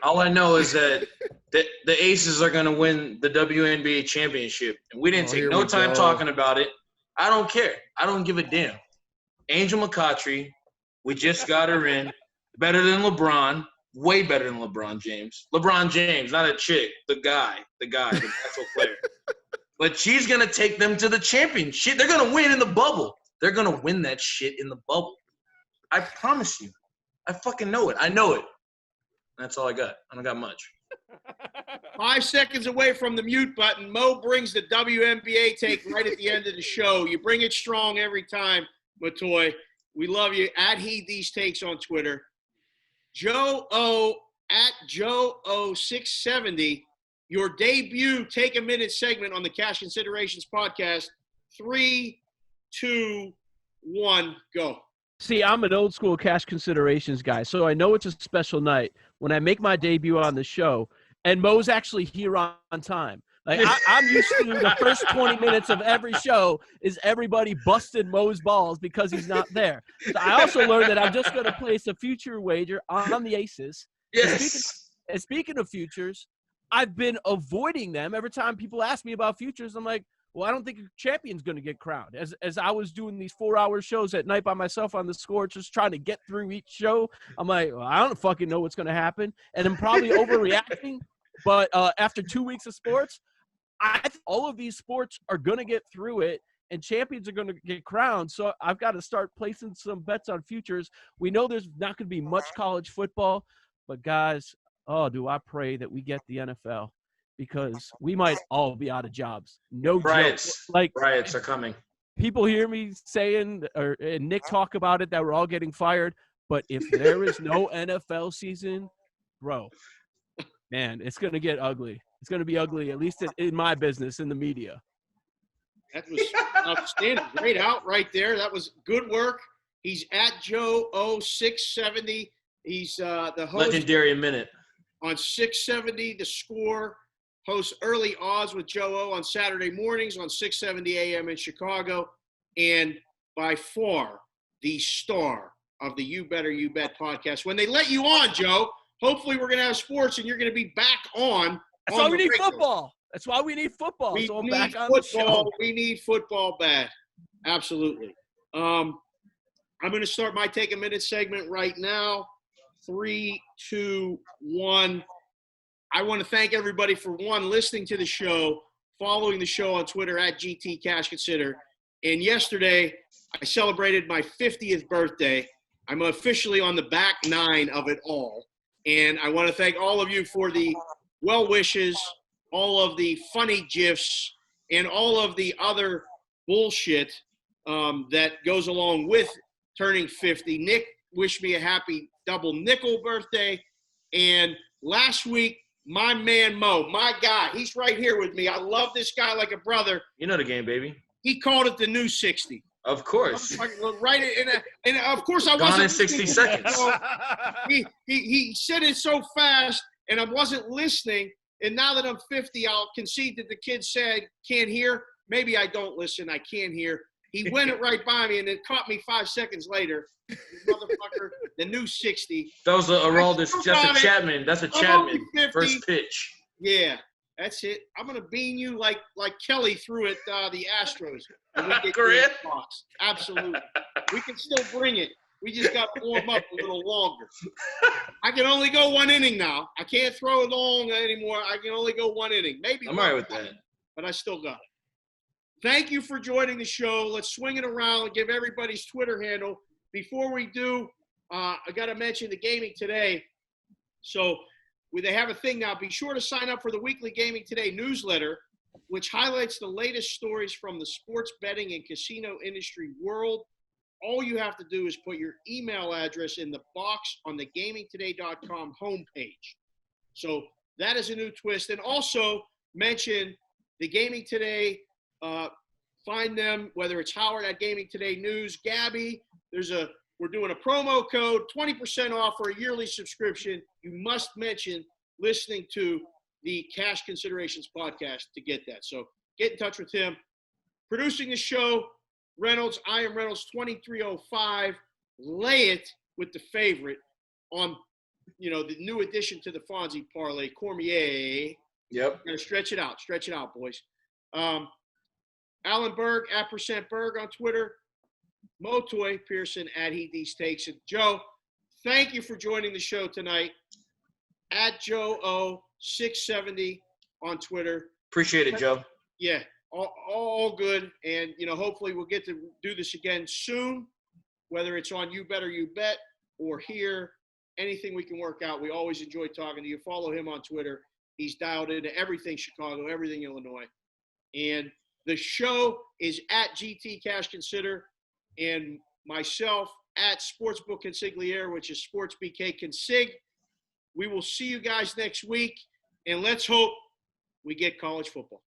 All I know is that the Aces are going to win the WNBA championship. And we didn't take no time talking about it. I don't care. I don't give a damn. Angel McCoughtry, we just got her in. Better than LeBron. Way better than LeBron James. LeBron James, not a chick. The guy, the actual player. But she's going to take them to the championship. They're going to win in the bubble. They're going to win that shit in the bubble. I promise you. I fucking know it. I know it. That's all I got. I don't got much. 5 seconds away from the mute button. Mo brings the WNBA take right at the end of the show. You bring it strong every time, Matoy. We love you. At He These Takes on Twitter. Joe O at Joe O670. Your debut Take a Minute segment on the Cash Considerations podcast. 3, 2, 1, go. See, I'm an old school Cash Considerations guy, so I know it's a special night when I make my debut on the show, and Mo's actually here on time. Like I'm used to the first 20 minutes of every show is everybody busting Mo's balls because he's not there. So I also learned that I'm just going to place a future wager on the Aces. Yes. And speaking of futures, I've been avoiding them. Every time people ask me about futures, I'm like, well, I don't think a champion's going to get crowned. As I was doing these 4-hour shows at night by myself on the Score, just trying to get through each show, I'm like, well, I don't fucking know what's going to happen. And I'm probably overreacting. But after 2 weeks of sports, I think all of these sports are going to get through it, and champions are going to get crowned. So I've got to start placing some bets on futures. We know there's not going to be much college football, but guys, oh, do I pray that we get the NFL, because we might all be out of jobs. No Riots. joke. Like, Riots are coming. People hear me saying, and Nick talk about it, that we're all getting fired. But if there is no NFL season, bro, man, it's going to get ugly. It's going to be ugly, at least in my business, in the media. That was outstanding. Great out right there. That was good work. He's at Joe O670. He's the host. Legendary minute. On 670, The Score. Hosts Early Odds with Joe O on Saturday mornings on 670 a.m. in Chicago. And by far, the star of the You Better You Bet podcast. When they let you on, Joe, hopefully we're going to have sports and you're going to be back on. That's why we need football. That's why we need football. We so I'm need back on football. the show. We need football bad. Absolutely. I'm going to start my Take a Minute segment right now. 3, 2, 1. I want to thank everybody for, one, listening to the show, following the show on Twitter at GT Cash Consider. And yesterday, I celebrated my 50th birthday. I'm officially on the back 9 of it all. And I want to thank all of you for the well wishes, all of the funny GIFs, and all of the other bullshit that goes along with turning 50. Nick wished me a happy double nickel birthday. And last week, my man Mo, my guy, he's right here with me. I love this guy like a brother. You know the game, baby. He called it the new 60. Of course. Right, and of course I wasn't Gone in 60 listening. seconds. So he said it so fast, and I wasn't listening. And now that I'm 50, I'll concede that the kid said can't hear. Maybe I don't listen. I can't hear. He went it right by me, and it caught me 5 seconds later. Motherfucker, the new 60. That was a Aroldis. That's a Chapman. That's a Chapman. First pitch. Yeah, that's it. I'm gonna bean you like Kelly threw at the Astros. And we get Correct. box. Absolutely. We can still bring it. We just got to warm up a little longer. I can only go 1 inning now. I can't throw it long anymore. I can only go 1 inning. Maybe I'm all right with that. But I still got it. Thank you for joining the show. Let's swing it around and give everybody's Twitter handle. Before we do, I got to mention the Gaming Today. So they have a thing now. Be sure to sign up for the weekly Gaming Today newsletter, which highlights the latest stories from the sports betting and casino industry world. All you have to do is put your email address in the box on the gamingtoday.com homepage. So that is a new twist. And also mention the Gaming Today. Find them, whether it's Howard at Gaming Today News, Gabby. We're doing a promo code, 20% off for a yearly subscription. You must mention listening to the Cash Considerations podcast to get that. So get in touch with him. Producing the show, Reynolds. I am Reynolds 2305. Lay it with the favorite on, the new addition to the Fonzie parlay, Cormier. Yep. Gonna stretch it out, boys. Alan Berg at % Berg on Twitter. Motoy Pearson at He These Takes. And Joe, thank you for joining the show tonight. At Joe O 670 on Twitter. Appreciate it, Joe. Yeah, all good. And hopefully we'll get to do this again soon. Whether it's on You Better You Bet or here, anything we can work out. We always enjoy talking to you. Follow him on Twitter. He's dialed into everything Chicago, everything Illinois. And the show is at GT Cash Consider, and myself at Sportsbook Consigliere, which is Sports BK Consig. We will see you guys next week, and let's hope we get college football.